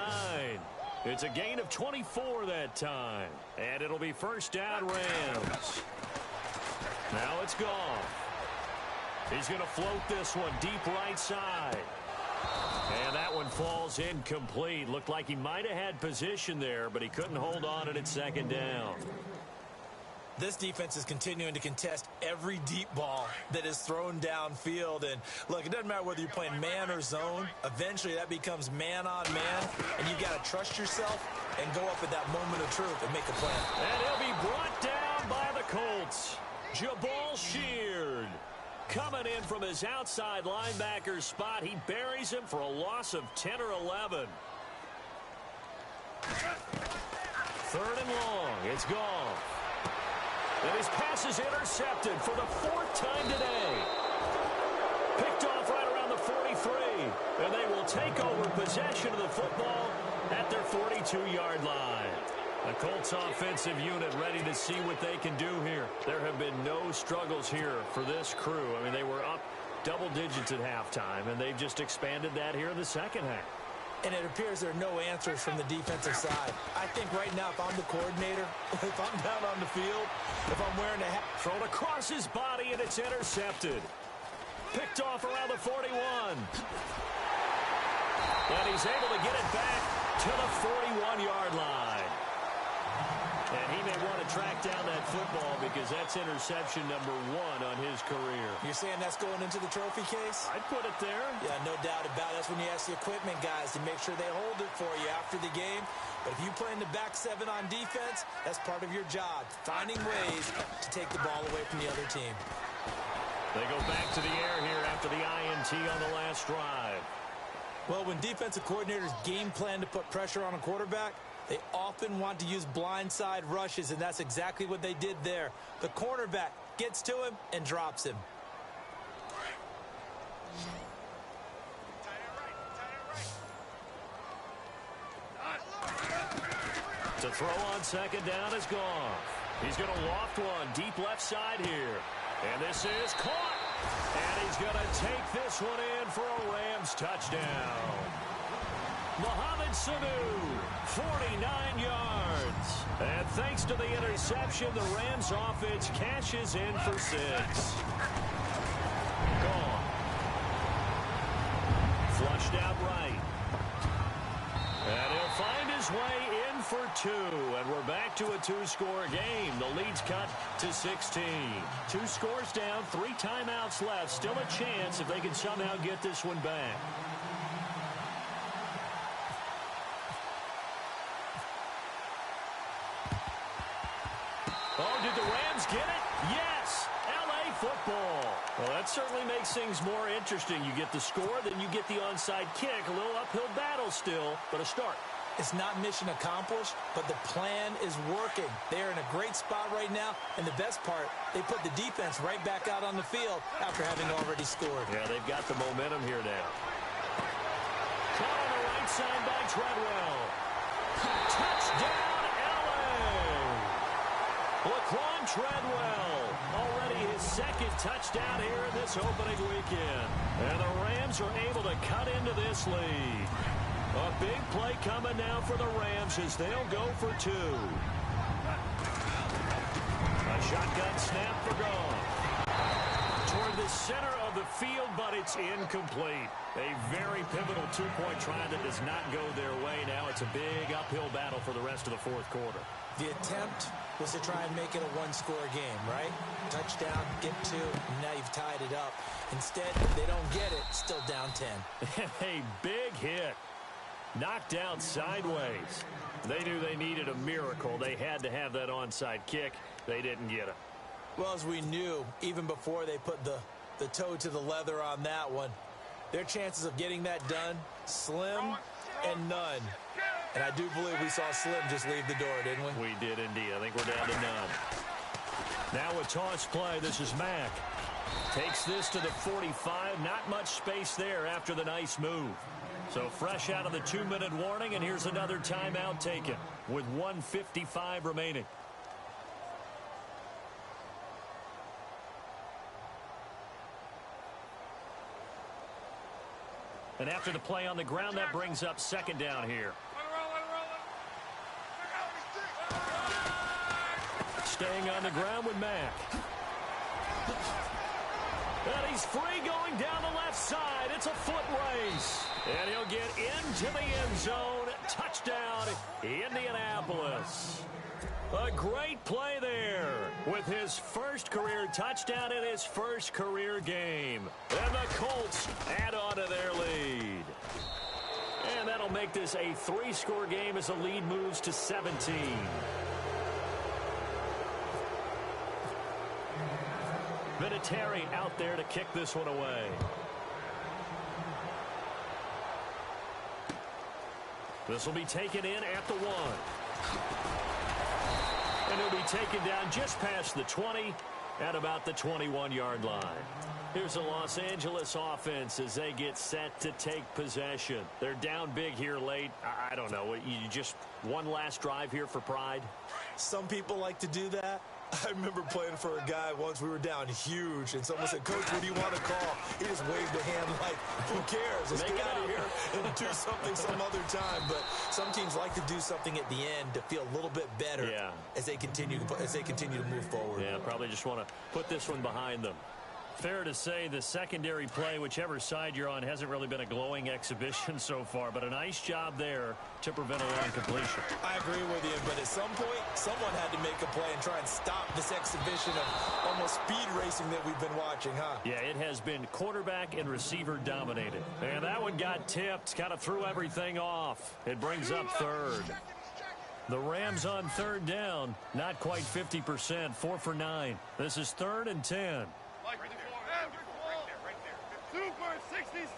It's a gain of 24 that time. And it'll be first down Rams. Now it's Goff. He's going to float this one deep right side. And that one falls incomplete. Looked like he might have had position there, but he couldn't hold on at second down. This defense is continuing to contest every deep ball that is thrown downfield. And, look, it doesn't matter whether you're playing man or zone. Eventually, that becomes man-on-man, and you've got to trust yourself and go up at that moment of truth and make a play. And he'll be brought down by the Colts. Jabal Sheard coming in from his outside linebacker spot. He buries him for a loss of 10 or 11. Third and long. It's gone. And his pass is intercepted for the fourth time today. Picked off right around the 43. And they will take over possession of the football at their 42-yard line. The Colts offensive unit ready to see what they can do here. There have been no struggles here for this crew. I mean, they were up double digits at halftime, and they've just expanded that here in the second half. And it appears there are no answers from the defensive side. I think right now, if I'm the coordinator, if I'm down on the field, if I'm wearing a hat. Thrown across his body, and it's intercepted. Picked off around the 41. And he's able to get it back to the 41-yard line. And he may want to track down that football because that's interception number 1 on his career. You're saying that's going into the trophy case? I'd put it there. Yeah, no doubt about it. That's when you ask the equipment guys to make sure they hold it for you after the game. But if you play in the back 7 on defense, that's part of your job, finding ways to take the ball away from the other team. They go back to the air here after the INT on the last drive. Well, when defensive coordinators game plan to put pressure on a quarterback, they often want to use blindside rushes, and that's exactly what they did there. The cornerback gets to him and drops him. To throw on second down is Goff. He's going to loft one deep left side here. And this is caught. And he's going to take this one in for a Rams touchdown. Mohamed Sanu, 49 yards. And thanks to the interception, the Rams offense cashes in for 6. Gone. Flushed out right. And he'll find his way in for 2. And we're back to a 2-score game. The lead's cut to 16. 2 scores down, 3 timeouts left. Still a chance if they can somehow get this one back. Oh, did the Rams get it? Yes! L.A. football. Well, that certainly makes things more interesting. You get the score, then you get the onside kick. A little uphill battle still, but a start. It's not mission accomplished, but the plan is working. They're in a great spot right now, and the best part, they put the defense right back out on the field after having already scored. Yeah, they've got the momentum here now. Caught on the right side by Treadwell. Touchdown, L.A. Laquan Treadwell, already his 2nd touchdown here in this opening weekend. And the Rams are able to cut into this lead. A big play coming now for the Rams as they'll go for 2. A shotgun snap for Goff. Toward the center of the field, but it's incomplete. A very pivotal 2-point try that does not go their way. Now it's a big uphill battle for the rest of the 4th quarter. The attempt was to try and make it a 1-score game, right? Touchdown, get 2, and now you've tied it up. Instead, if they don't get it, still down 10. A big hit. Knocked out sideways. They knew they needed a miracle. They had to have that onside kick. They didn't get it. Well, as we knew, even before they put the toe to the leather on that one, their chances of getting that done, slim and none. And I do believe we saw Slim just leave the door, didn't we? We did indeed. I think we're down to none. Now a toss play. This is Mack. Takes this to the 45. Not much space there after the nice move. So fresh out of the 2-minute warning, and here's another timeout taken with 1:55 remaining. And after the play on the ground, that brings up 2nd down here. Staying on the ground with Mack. And he's free going down the left side. It's a foot race. And he'll get into the end zone. Touchdown, Indianapolis. A great play there with his first career touchdown in his first career game. And the Colts add on to their lead. And that'll make this a 3-score game as the lead moves to 17. Vinatieri out there to kick this one away. This will be taken in at the 1. And it'll be taken down just past the 20 at about the 21-yard line. Here's the Los Angeles offense as they get set to take possession. They're down big here late. I don't know. You just one last drive here for pride? Some people like to do that. I remember playing for a guy once. We were down huge, and someone said, "Coach, what do you want to call?" He just waved a hand like, "Who cares? Let's get out of here and do something some other time." But some teams like to do something at the end to feel a little bit better as they continue to move forward. Yeah, probably just want to put this one behind them. Fair to say the secondary play, whichever side you're on, hasn't really been a glowing exhibition so far, but a nice job there to prevent a long completion. I agree with you, but at some point, someone had to make a play and try and stop this exhibition of almost speed racing that we've been watching, huh? Yeah, it has been quarterback and receiver dominated. And that one got tipped, kind of threw everything off. It brings up third. The Rams on third down, not quite 50%, 4 for 9. This is 3rd and 10. Super 66.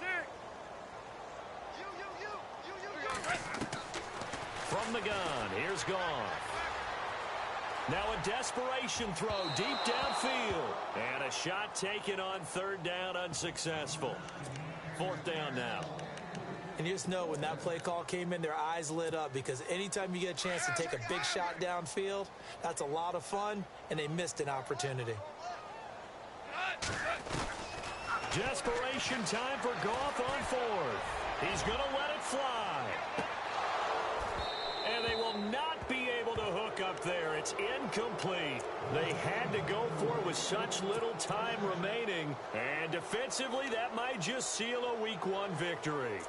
From the gun, here's Goff. Now a desperation throw deep downfield. And a shot taken on third down, unsuccessful. 4th down now. And you just know when that play call came in, their eyes lit up because anytime you get a chance to take a big shot downfield, that's a lot of fun, and they missed an opportunity. Desperation time for Goff on 4th. He's going to let it fly. And they will not be able to hook up there. It's incomplete. They had to go for it with such little time remaining. And defensively, that might just seal a Week 1 victory.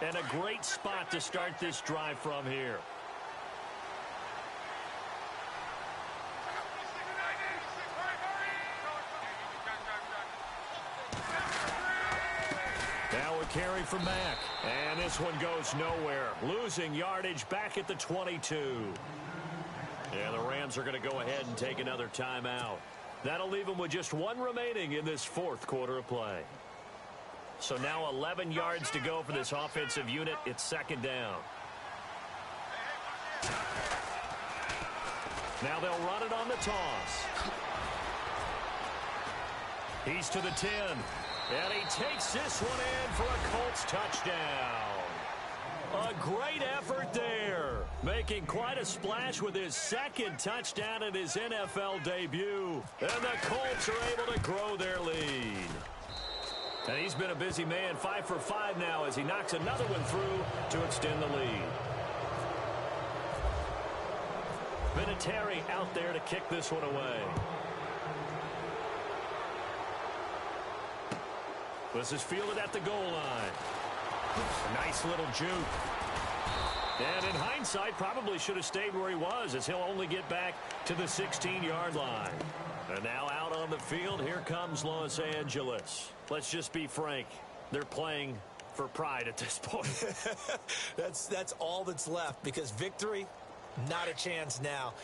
And a great spot to start this drive from here. Now a carry from Mack. And this one goes nowhere. Losing yardage back at the 22. And the Rams are going to go ahead and take another timeout. That'll leave them with just 1 remaining in this 4th quarter of play. So now 11 yards to go for this offensive unit. It's 2nd down. Now they'll run it on the toss. He's to the 10. And he takes this one in for a Colts touchdown. A great effort there. Making quite a splash with his 2nd touchdown in his NFL debut. And the Colts are able to grow their lead. And he's been a busy man, 5 for 5 now as he knocks another one through to extend the lead. Vinatieri out there to kick this one away. This is fielded at the goal line. A nice little juke. And in hindsight, probably should have stayed where he was as he'll only get back to the 16-yard line. And now out on the field, here comes Los Angeles. Let's just be frank. They're playing for pride at this point. That's all that's left because victory, not a chance now.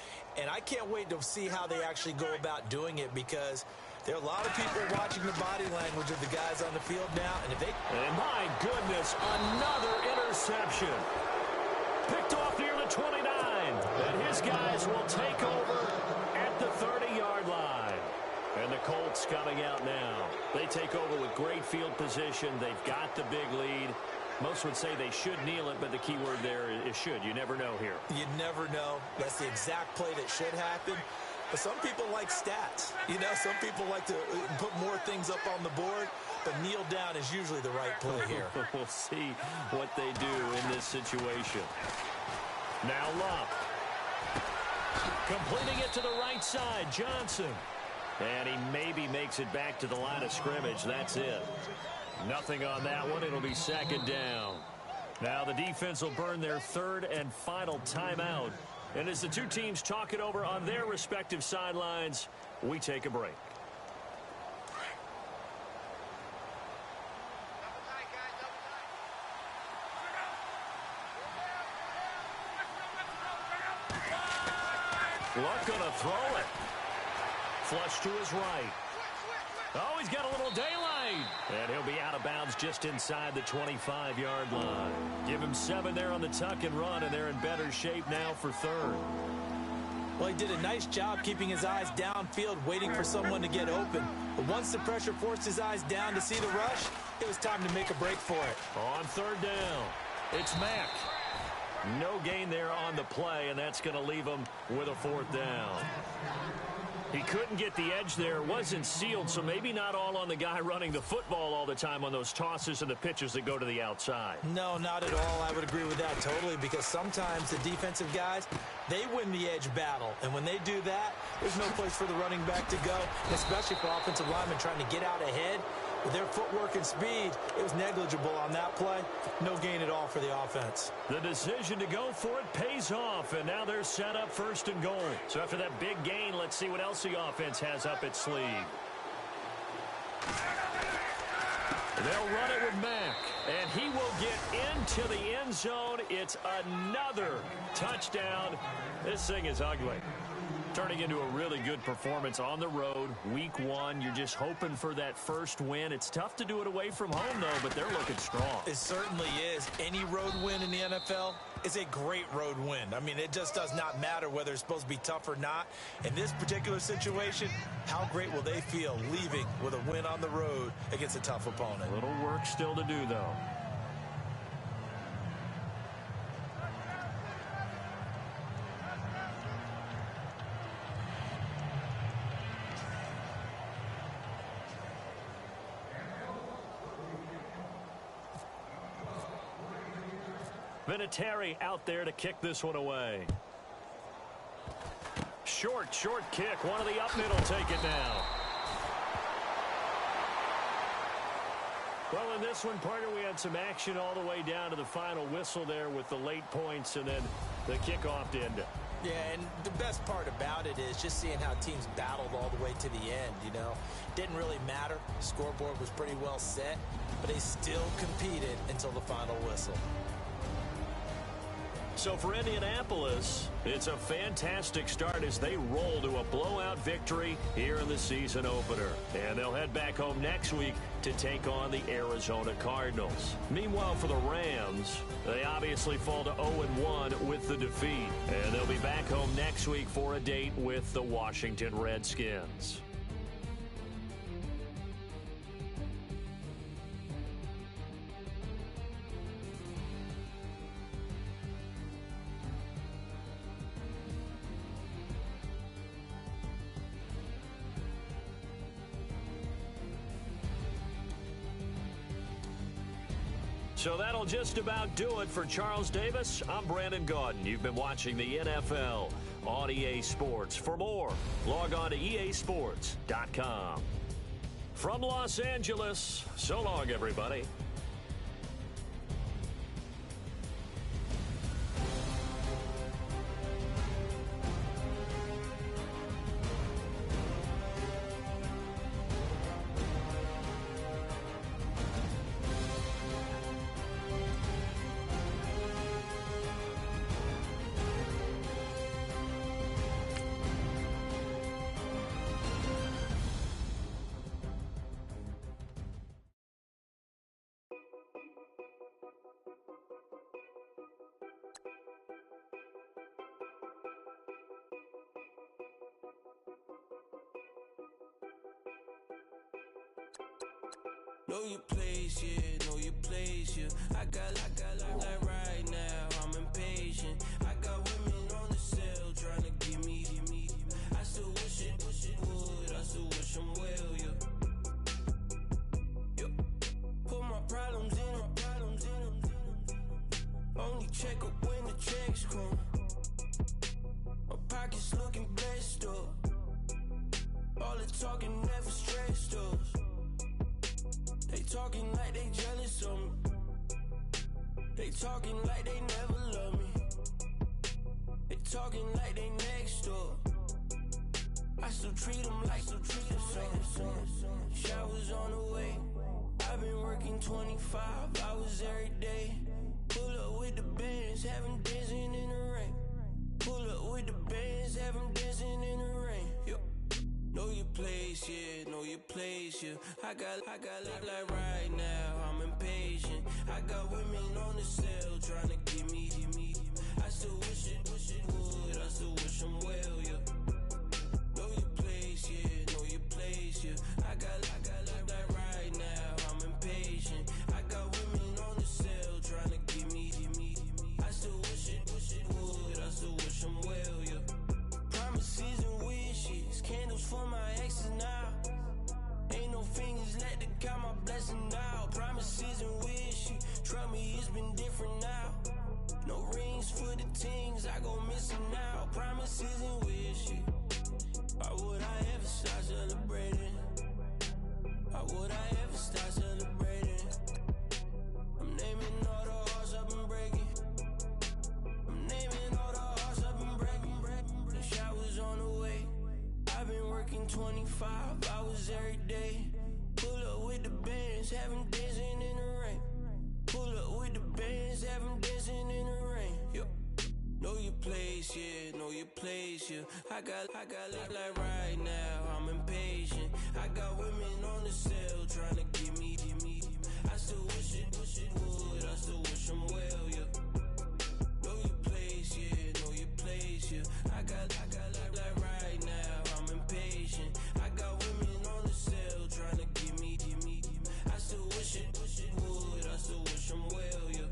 And I can't wait to see how they actually go about doing it because there are a lot of people watching the body language of the guys on the field now. And my goodness, another interception. Picked off near the 29. And his guys will take over at the 30-yard line. And the Colts coming out now. They take over with great field position. They've got the big lead. Most would say they should kneel it, but the key word there is should. You never know here. You never know. That's the exact play that should happen. But some people like stats. You know, some people like to put more things up on the board, but kneel down is usually the right play here. We'll see what they do in this situation. Now Love. Completing it to the right side, Johnson. And he maybe makes it back to the line of scrimmage. That's it. Nothing on that one. It'll be 2nd down. Now the defense will burn their 3rd and final timeout. And as the two teams talk it over on their respective sidelines, we take a break. Luck gonna throw it. Flush to his right. Oh, he's got a little daylight. And he'll be out of bounds just inside the 25-yard line. Give him 7 there on the tuck and run, and they're in better shape now for 3rd. Well, he did a nice job keeping his eyes downfield, waiting for someone to get open. But once the pressure forced his eyes down to see the rush, it was time to make a break for it. On 3rd down, it's Mack. No gain there on the play, and that's going to leave him with a 4th down. He couldn't get the edge there. Wasn't sealed, so maybe not all on the guy running the football all the time on those tosses and the pitches that go to the outside. No, not at all. I would agree with that totally, because sometimes the defensive guys, they win the edge battle. And when they do that, there's no place for the running back to go, especially for offensive linemen trying to get out ahead. With their footwork and speed, it was negligible on that play. No gain at all for the offense. The decision to go for it pays off, and now they're set up 1st and goal. So after that big gain, let's see what else the offense has up its sleeve. They'll run it with Mack, and he will get into the end zone. It's another touchdown. This thing is ugly. Turning into a really good performance on the road, week 1. You're just hoping for that first win. It's tough to do it away from home, though, but they're looking strong. It certainly is. Any road win in the NFL is a great road win. I mean, it just does not matter whether it's supposed to be tough or not. In this particular situation, how great will they feel leaving with a win on the road against a tough opponent? A little work still to do, though. Vinatieri out there to kick this one away. Short kick. One of the up middle take it now. Well, in this one, partner, we had some action all the way down to the final whistle there with the late points and then the kickoff to end it. Yeah, and the best part about it is just seeing how teams battled all the way to the end, you know. Didn't really matter. The scoreboard was pretty well set, but they still competed until the final whistle. So for Indianapolis, it's a fantastic start as they roll to a blowout victory here in the season opener. And they'll head back home next week to take on the Arizona Cardinals. Meanwhile, for the Rams, they obviously fall to 0-1 with the defeat. And they'll be back home next week for a date with the Washington Redskins. So that'll just about do it for Charles Davis. I'm Brandon Gaudin. You've been watching the NFL on EA Sports. For more, log on to easports.com. From Los Angeles, so long, everybody. Know your place, yeah, know your place, yeah. I got like right now, I'm impatient. I got women on the cell trying to give me. I still wish it would, I still wish them well, yeah. Put my problems in them. Only check up when the checks come. My pockets looking blessed up. All the talking never stressed us. They talking like they jealous of me. They talking like they never love me. They talking like they next door. I still treat them like so. Showers on the way. I've been working 25 hours every day. Pull up with the bands, have them dancing in the rain. Pull up with the bands, have them dancing in the rain. Yo. Know your place, yeah, know your place, yeah. I got like right now, I'm impatient. I got women on the cell trying to give me. I still wish it would, I still wish them well, yeah. Know your place, yeah, know your place, yeah. I got like right now, I'm impatient. I got women on the cell trying to give me. I still wish it would, I still wish them well, yeah. Promises and wishes, candles 25 hours every day. Pull up with the bands, have them dancing in the rain. Pull up with the bands, have them dancing in the rain. Yo. Know your place, yeah, know your place, yeah. I got like right now, I'm impatient. I got women on the cell trying to give me. I still wish it would, I still wish them well, yeah. Know your place, yeah, know your place, yeah. I got like right now, I'm impatient. I got women on the cell trying to give me. I still wish it would, I still wish them well, yeah.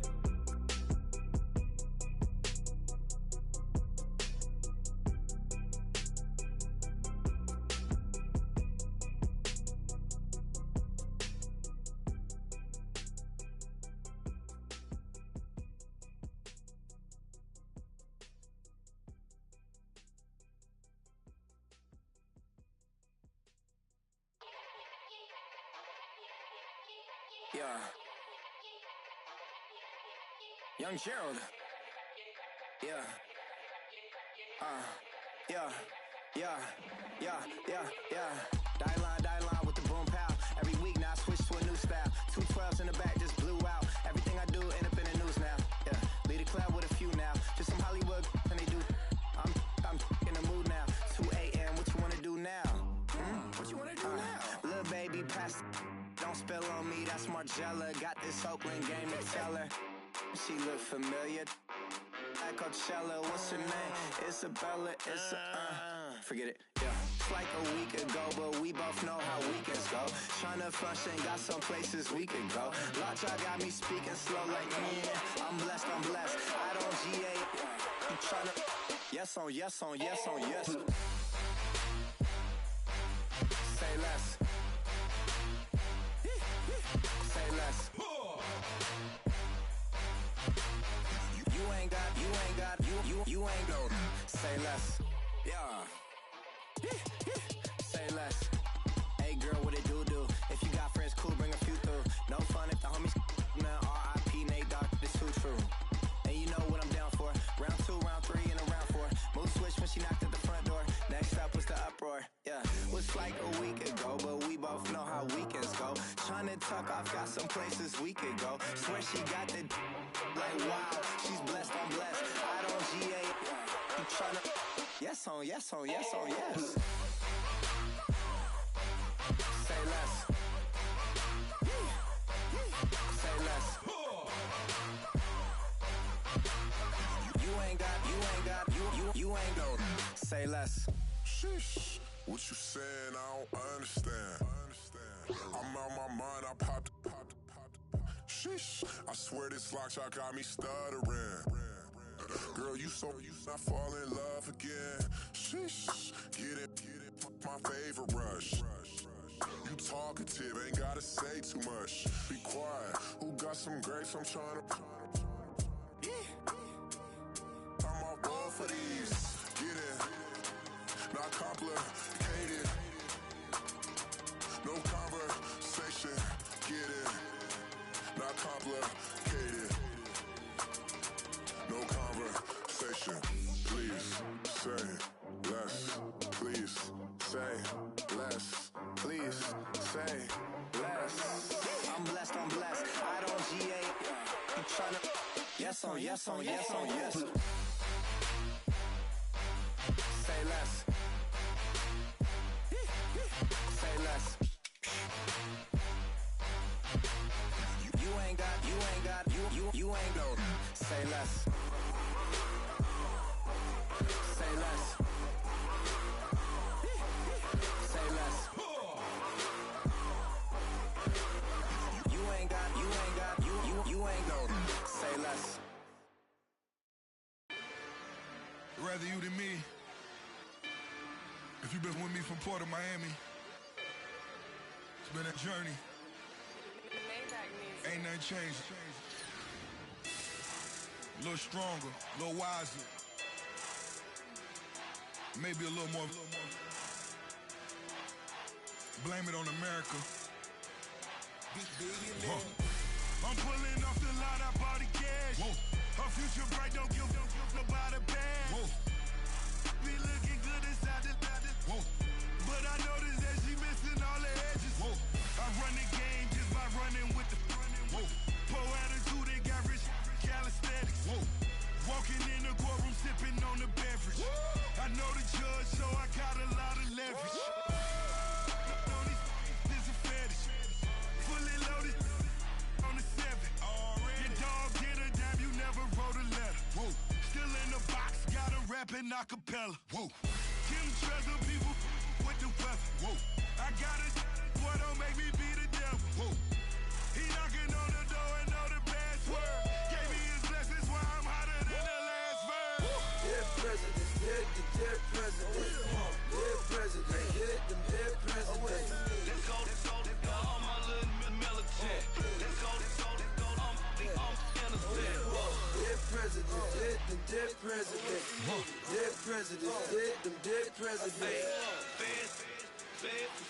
Yeah. Young Gerald. Yeah. Die line with the boom pow. Every week now I switch to a new style. 212s in the back just blew out. Everything I do end up in the news now. Yeah. Lead a club with a few now. Just some Hollywood and they do. I'm in the mood now. 2 a.m. What you wanna do now? What you wanna do now? Little baby pass. Don't spill on me, that's Margella. Got this Oakland game to tell her. She look familiar. At Coachella, what's her name? Isabella, forget it, yeah. It's like a week ago, but we both know how weekends go. Tryna function, got some places we could go. Lot y'all got me speaking slow like, yeah. I'm blessed. I don't GA. You tryna, yes on yes. Say less. Say less. You ain't go. Say less. Yeah. Say less. Hey girl, what it do? If you got friends, cool, bring a few through. No fun if the homies now R.I.P. Nate Dogg, this too true. And you know what I'm down for. Round 2, round 3, and a round 4. Mood switch when she knocked at the front door. Next up was the uproar. Yeah, was like a week ago, but we both know how weekends go. Tryna tuck off, got some places we could go. Swear she got the like wow, she's blessed, I'm blessed. I don't GA. You tryna yes on yes. Say less. Say less. You ain't go. Say less. Sheesh. What you saying? I don't understand. I'm out my mind. I popped. Sheesh. I swear this lock y'all got me stuttering. Girl, you not fall in love again. Sheesh. Get it. My favorite rush. You talkative, ain't gotta say too much. Be quiet. Who got some grapes? I'm trying to. I'm all ball for these. Get in. Not complicated. No conversation. Get in. Not complicated. No conversation. Please say less. Please say less. Please say less. I'm blessed. I don't GA. You tryna yes on yes. Say less. Say less. You ain't go. Say less. Say less. Say less. You ain't go. Say less. Rather you than me. If you've been with me from Port of Miami, it's been a journey. Ain't nothing changed. A little stronger, a little wiser. Maybe a little more. Blame it on America. I'm pulling off the line, I bought the cash. Whoa. Her future bright, don't give nobody bad. Whoa. Be looking good inside the. Whoa. But I know an acapella. Whoa. Kim treasure people with the weapon. Whoa. I got it, boy, don't make me be the devil. Whoa. He knocking on the door and know the password. Gave me his blessings while I'm hotter than the last verse. Dead presidents, dead presidents. Dead presidents, dead presidents. Let's go, all my little militant. Let's go, I'm innocent. Dead presidents, dead presidents. Dead presidents, dead presidents.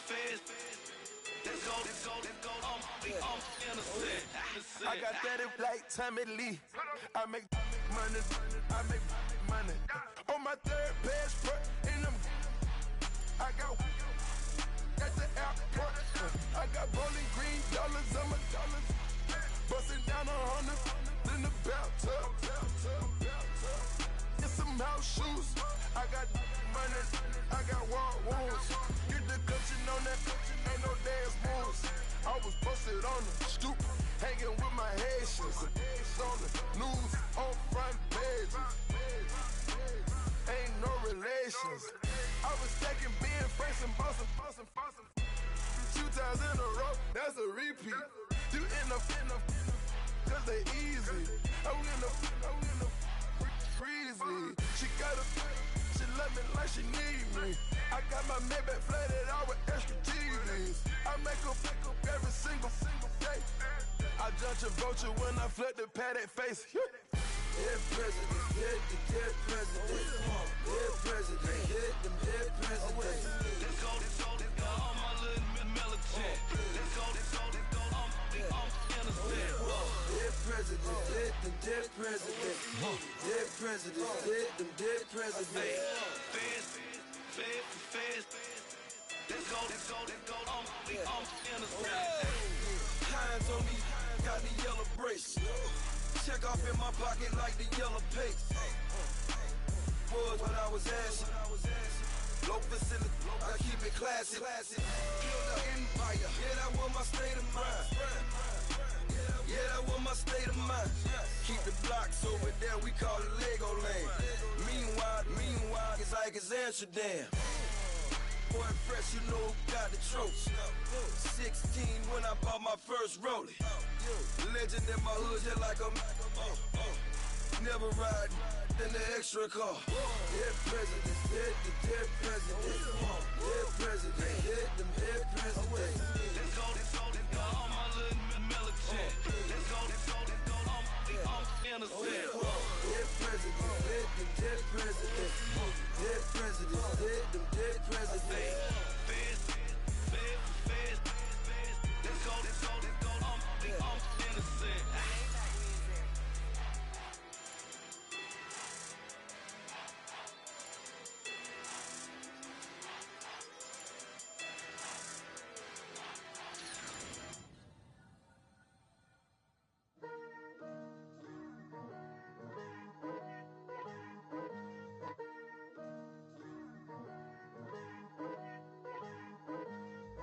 Fast. Let's go, I'm innocent. I got that like Tommy Lee. I make money. On my third passport, and I got at the airport. I got bowling green dollars on my dollars. Busting down 100 in the bathtub. It's some house shoes. I got money. I got war wounds. Get the coaching on that. Ain't no dance moves. I was posted on the stoop, hanging with my Haitians. On the news, on front pages. Ain't no relations. I was stacking being fresh and bustin'. 2 times in a row, that's a repeat. You end up, cause they easy. I win the freezy. She love me like she need me. I got my Maybach flooded out with extra TVs. I make up every single day. I judge a vulture when I flood the paddock face. Dead presidents, dead presidents. Dead presidents, dead presidents. Let's go, all my little militant. Let's go, I'm innocent. Dead presidents, dead presidents. Dead presidents, dead presidents. Fast. Let's go, I'm innocent. Hands on me, got the yellow brace. Check off in my pocket like the yellow paste. Was when I was asking. Low facility, I keep it classy. Build an empire, yeah, that was my state of mind. Yeah, that was my state of mind. Keep the blocks over there, we call it Lego Land. Meanwhile, it's like it's Amsterdam. Boy, fresh, you know who got the trophy. 16 when I bought my first rollie. Legend in my hood, just like a never ride in the extra car. Dead presidents, dead presidents. Dead presidents, dead presidents. Let's go, all my little militant. Let's go, I'm innocent. Dead presidents, dead presidents. Dead presidents, dead presidents. Fast. Let's go, I'm innocent.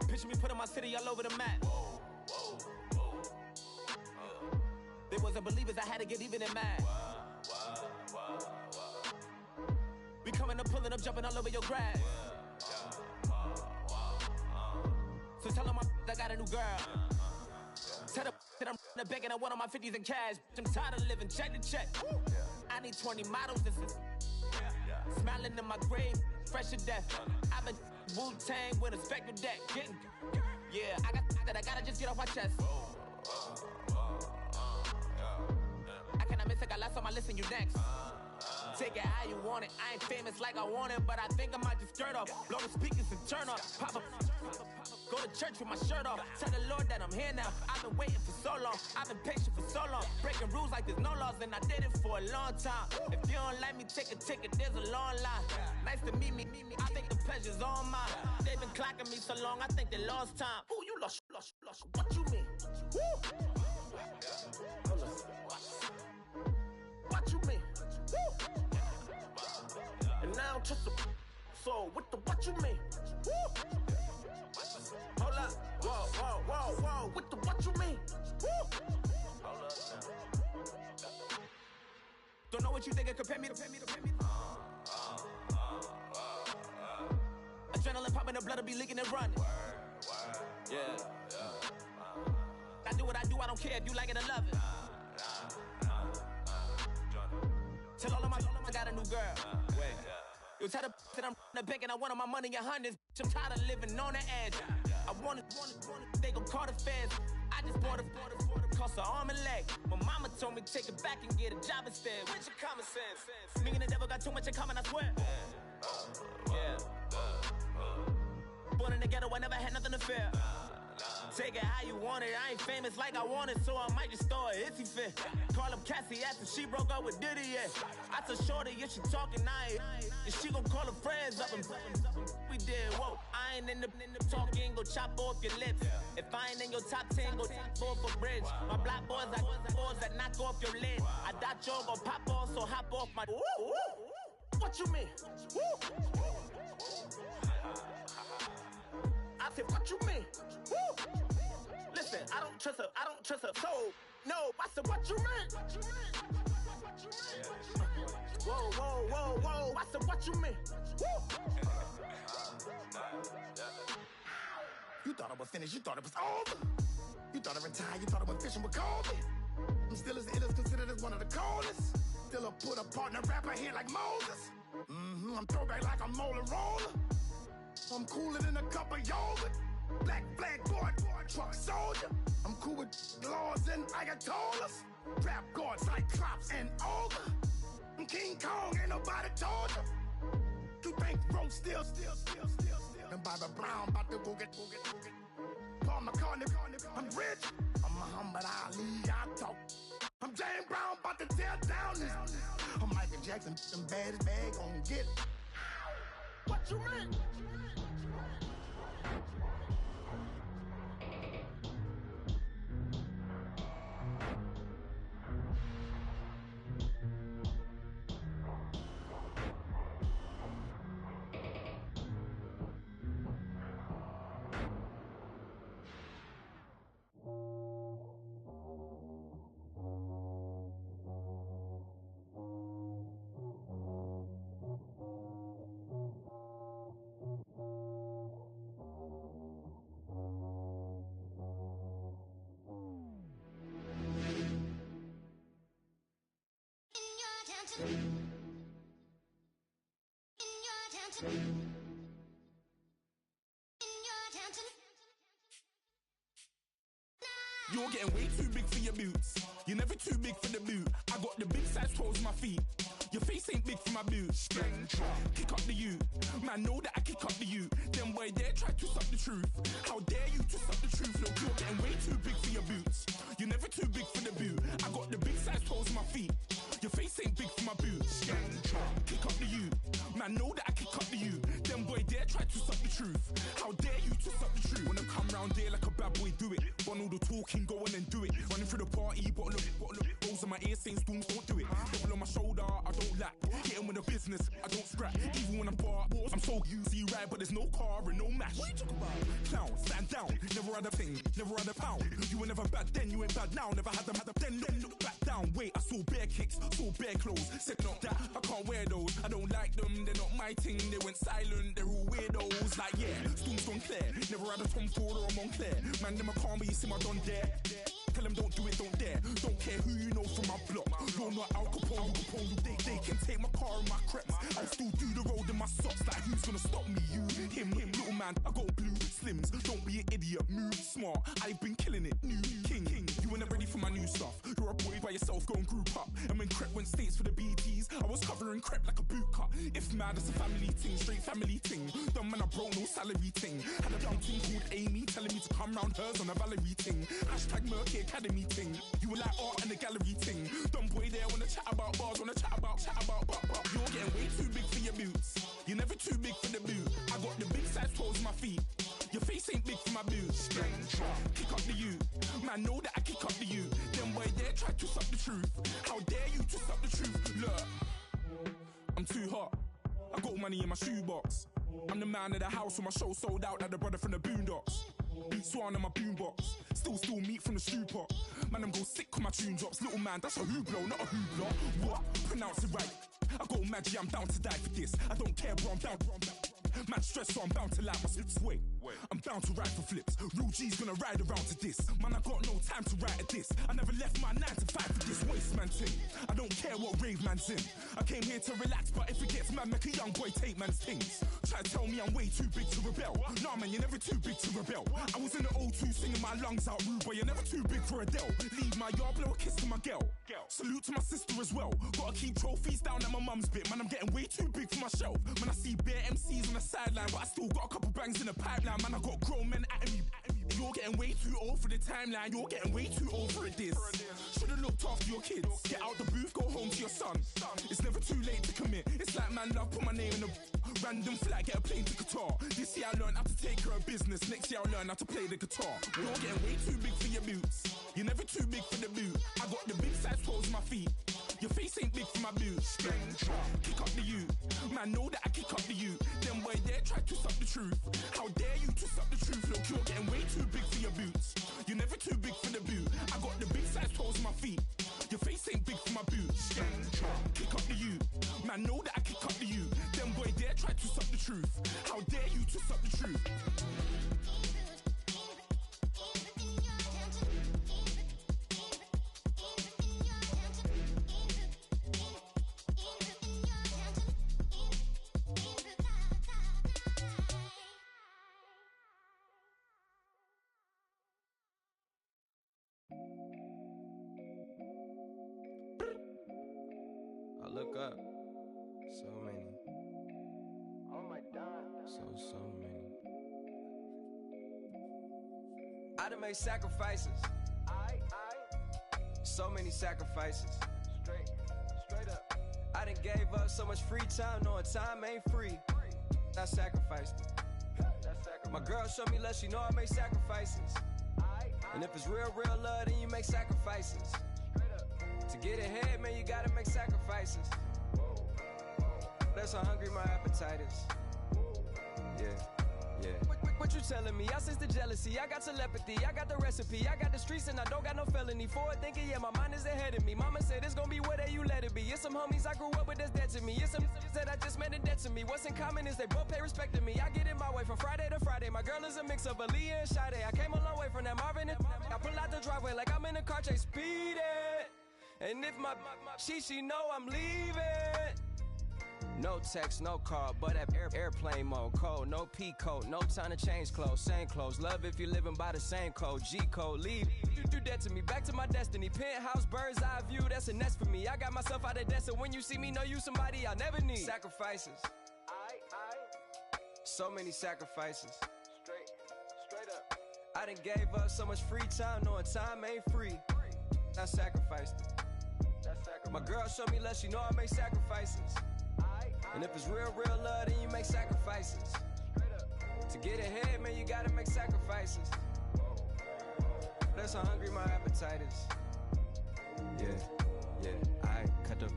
Picture me putting my city all over the map. They wasn't believers, I had to get even and mad. We coming up, pulling up, jumping all over your grass. So tell them I got a new girl. Tell them that I'm begging on one of my 50s in cash. I'm tired of living check to check. I need 20 models, this is smiling in my grave, fresh to death. I've been Wu-Tang with a spectral deck. Yeah, I got that, I gotta just get off my chest. I cannot miss it, got last on my list and you next. Take it how you want it, I ain't famous like I want it, but I think I might just skirt off. Blow the speakers and turn up, pop up. Go to church with my shirt off. Tell the Lord that I'm here now. I've been waiting for so long. I've been patient for so long. Breaking rules like there's no laws, and I did it for a long time. If you don't like me, take a ticket. There's a long line. Nice to meet me. I think the pleasure's all mine. They've been clocking me so long. I think they lost time. Ooh, you lost. What you mean? Woo. What you mean? Woo. And now just a so with the what you mean? Woo. Hold up, whoa, with the what you mean? Woo. Hold up now. Don't know what you think, compare me to. the blood will be leaking and running. Yeah. I do what I do, I don't care if you like it or love it. Tell all of my I got a new girl. You tell the that I'm the bank and I want all my money in hundreds. I'm tired of living on the edge. I want it, they gon' call the feds. I just bought a cost an arm and leg. My mama told me take it back and get a job instead. Where's your common sense? Me and the devil got too much in common, I swear. Yeah. Born in the ghetto, I never had nothing to fear. Take it how you want it. I ain't famous like I want it, so I might just throw a hissy fit. Call up Cassie after she broke up with Diddy, yeah. I told Shorty if she talking, and she gon' call her friends up and we did, whoa. I ain't in the talking, go chop off your lips. If I ain't in your top 10, go top 4 for bridge. My black boys like boys that knock off your lid. I thought y'all gon' pop off, so hop off my. What you mean? I said, what you mean? Woo! Listen, I don't trust her, so no. I said, what you mean? Whoa. I said, what you mean? Woo! You thought I was finished, you thought it was over. You thought I retired, you thought I was fishing with Kobe. I'm still as ill as considered as one of the coldest. Still a put a partner rapper here like Moses. I'm throwback like a molar roller. I'm cooler than a cup of yogurt. Black flag boy, truck soldier. I'm cool with laws and ayatollahs. Trap guard, cyclops, and ogre. I'm King Kong, ain't nobody told you. You think road still. And Bobby Brown about to go get. Paul McCartney, I'm rich. I'm Muhammad Ali, I talk. I'm James Brown, about to tear down this. I'm Michael Jackson, some baddest bag gon' get it. What you mean? You're getting way too big for your boots. You're never too big for the boot. I got the big size toes on my feet. Your face ain't big for my boots. Kick up the you. Man, know that I kick up the you. Them boy there try to suck the truth. How dare you to suck the truth? Look, you're getting way too big for your boots. You're never too big for the boot. I got the big size toes on my feet. Your face ain't big for my boots. Kick up the you. Man, know that I kick up the you. Them boy there try to suck the truth. How dare you to suck the truth? Wanna come round there like a bad boy, do it. Want all the talking, go on and do it. Running through the party, bottle up. Rolls on my ear saying storms, don't do it. Devil on my shoulder, I don't lack. Hitting with the business, I don't scrap. Even when I'm bar, I'm so easy ride, but there's no car and no match. What you talking about? Clown, stand down. Never had a thing, never had a pound. You were never bad then, you ain't bad now. Never had them, then look back down. Wait, I saw bare kicks, saw bare clothes. Said not that, I can't wear those. I don't like them, they're not my thing. They went silent, they're all weirdos. Like yeah, storms gone clear. Never had a Tom Ford or a Montclair. Man, them I can't be, you see my done there. Tell them don't do it, don't dare. Don't care who you know from my block. You're not Al Capone, they can take my car and my creps. I'll still do the road in my socks. Like who's gonna stop me? You, him, little man. I got blue slims. Don't be an idiot, move smart. I've been killing it, new king. You were never ready for my new stuff. You're a boy by yourself, go and group up. And when Crep went states for the BTs, I was covering Crep like a boot cut. If mad, it's a family ting, straight family ting. Dumb man, I broke no salary ting. Had a young ting called Amy telling me to come round hers on a Valerie ting. Hashtag Murky Academy ting. You were like art and the gallery ting. Dumb boy there wanna chat about bars, wanna chat about. You're getting way too big for your boots. You're never too big for the boot. I got the big size toes on my feet. Your face ain't big for my boots. Kick up the you. Man, know that I kick up the you. Them boy there try to suck the truth. How dare you to suck the truth? Look, I'm too hot. I got money in my shoebox. I'm the man of the house when my show sold out like the brother from the Boondocks. Beat Swan on my boombox. Still meat from the stew pot. Man, I'm go sick when my tune drops. Little man, that's a hooplo, not a hoopla. What? Pronounce it right. I got magic, I'm down to die for this. I don't care, bro, I'm down. Man stress, so I'm bound to like my slips. Wait, I'm bound to ride for flips. Real G's gonna ride around to this. Man, I got no time to write at this. I never left my 9 to 5 for this waste man thing. I don't care what rave man's in. I came here to relax, but if it gets mad, make a young boy take man's things. Try to tell me I'm way too big to rebel. Nah, man, you're never too big to rebel. I was in the O2 singing my lungs out rude, but you're never too big for Adele. Leave my yard, blow a kiss to my girl. Salute to my sister as well. Gotta keep trophies down at my mum's bit. Man, I'm getting way too big for my shelf. Man, I see bare MCs on the sideline, but I still got a couple bangs in the pipeline. Man, I got grown men at me. You're getting way too old for the timeline. You're getting way too old for a diss. Should've looked after your kids. Get out the booth, go home to your son. It's never too late to commit. It's like man love, put my name in a random flat, get a plane to Qatar. This year I learned how to take care of business. Next year I'll learn how to play the guitar. You're getting way too big for your boots. You're never too big for the boot. I got the big size toes on my feet. Your face ain't big for my boots. Kick up the you. Man, know that I kick up the you. Them boy there try to suck the truth. How dare you to suck the truth? Look, you're getting way too big for your boots. You're never too big for the boot. I got the big size toes on my feet. Your face ain't big for my boots. Kick up the you. Man, know that I kick up the you. Them boy there try to suck the truth. How dare you to suck the truth? I look up, so many. Oh my God. So many. I done made sacrifices. So many sacrifices. Straight up. I done gave up so much free time, knowing time ain't free. I sacrificed it. My girl showed me love, she know I make sacrifices. And if it's real love, then you make sacrifices. To get ahead, man, you gotta make sacrifices. That's how hungry my appetite is. Yeah. What you telling me? I sense the jealousy, I got telepathy, I got the recipe, I got the streets and I don't got no felony. Forward thinking, yeah, my mind is ahead of me. Mama said it's gonna be whatever you let it be. It's some homies I grew up with that's dead to me. It's some that I just met in debt to me. What's in common is they both pay respect to me. I get in my way from Friday to Friday. My girl is a mix of Aaliyah and Sade. I came a long way from that Marvin and I pull out the driveway like I'm in a car chase speeding. And if my she know I'm leaving. No text, no call, but at airplane mode. Code, no P code, no time to change clothes. Same clothes, love if you're living by the same code. G code, leave. You do that to me, back to my destiny. Penthouse, bird's eye view, that's a nest for me. I got myself out of debt, so when you see me, know you somebody I'll never need. Sacrifices. So many sacrifices. Straight up. I done gave up so much free time, knowing time ain't free. I sacrificed it. My girl showed me love, she know I make sacrifices. And if it's real love, then you make sacrifices. To get ahead, man, you gotta make sacrifices. That's how hungry my appetite is. Yeah. I cut the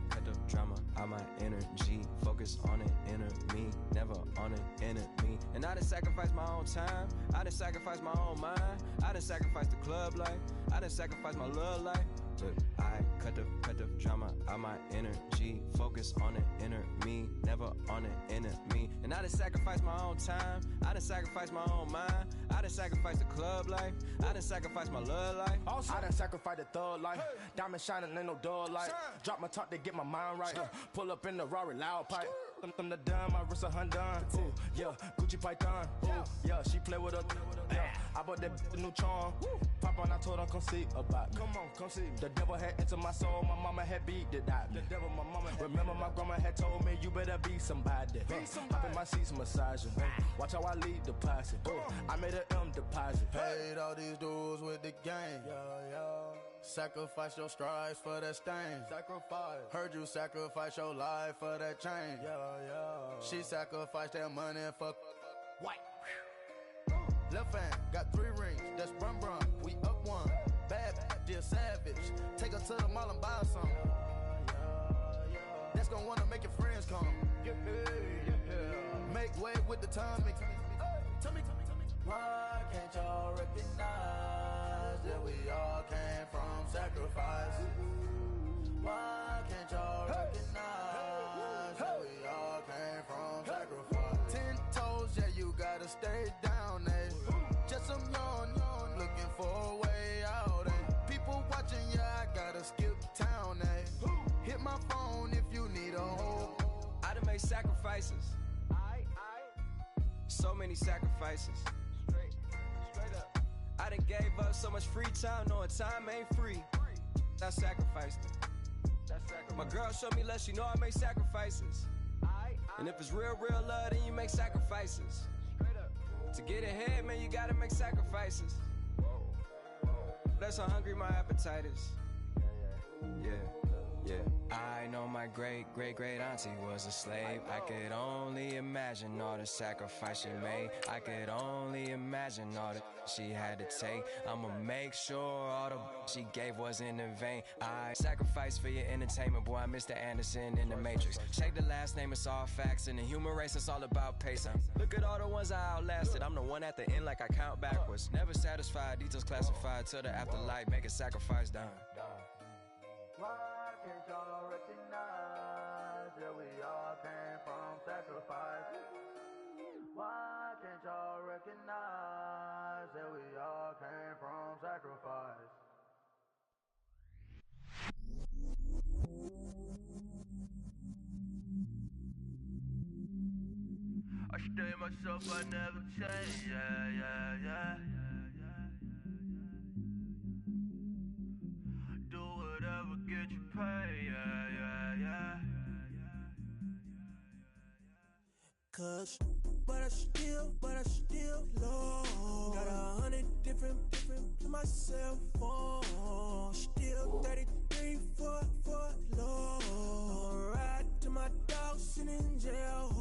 drama out my energy. Focus on it, inner me, never on it, enemy. And I done sacrifice my own time. I done sacrifice my own mind. I done sacrifice the club life. I done sacrifice my love life. But I cut the drama out my energy. Focus on it, inner me, never on it, enemy. And I done sacrifice my own time. I done sacrifice my own mind. I done sacrifice the club life. I done sacrifice my love life. Also, I done sacrifice the thug life. Diamond shining, ain't no dull light. Drop my top to get my mind right. Pull up in the Rari loud pipe. Them the dime, my wrist a Hyundai. Ooh, yeah, Gucci Python. Ooh, yeah, she play with her. Yeah, I bought that new charm. Pop on, I told her come see about me. Come on, come see me. The devil had entered my soul, my mama had beat the dot. The devil, my mama had remember my grandma had told me you better be somebody. Hop in my seats, massaging. Watch how I lead the posse. I made an M deposit. Paid all these dudes with the game. Sacrifice your strides for that stain. Sacrifice. Heard you sacrifice your life for that change. She sacrificed that money for white. Left hand got 3 rings. That's brum. We up one. Bad, dear savage. Take her to the mall and buy some. That's gonna wanna make your friends come. Make way with the timing. Tell me. Why can't y'all recognize that we all came from sacrifice? Why can't y'all recognize that we all came from sacrifice? 10 toes stay down, eh? Just some young, looking for a way out, eh? People watching, yeah, I gotta skip town, eh? Hit my phone if you need a hold. I done made sacrifices. So many sacrifices. Straight up. I done gave up so much free time, knowing time ain't free. I sacrificed it. My girl showed me love, she know I make sacrifices. And if it's real love, then you make sacrifices. To get ahead, man, you gotta make sacrifices. That's how hungry my appetite is. Yeah. I know my great auntie was a slave. I could only imagine all the sacrifice she made. I could only imagine all the she had to take. I'ma make sure all the she gave wasn't in vain. I sacrificed for your entertainment, boy. I'm Mr. Anderson in the Matrix. Shake the last name, it's all facts. In the human race, it's all about pacing. Look at all the ones I outlasted. I'm the one at the end, like I count backwards. Never satisfied, details classified till the afterlife. Make a sacrifice done. Why can't y'all recognize that we all came from sacrifice? Why can't y'all recognize that we all came from sacrifice? I stay myself, I never change, yeah. Do whatever, get you paid, yeah. Cause, but I still low. Got 100 different to my cell phone. Still 33 for low. I'ma ride to my dog sitting in jail.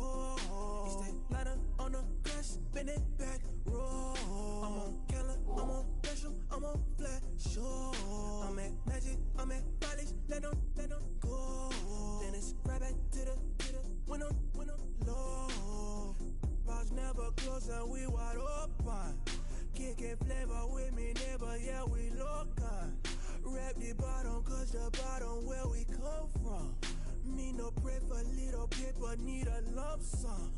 He stay lighter on the grass, bend it back, roll. I'm on Keller, I'm on Bishop, I'm on Flat Shore. I'm at Magic, I'm at Follies, let them go. Then it's right back to the when I'm low. Bars never close and we wide open. Kicking flavor with me, neighbor, yeah, we local. Rap the bottom, cause the bottom where we come from. Me no pray for little paper, need a lump sum.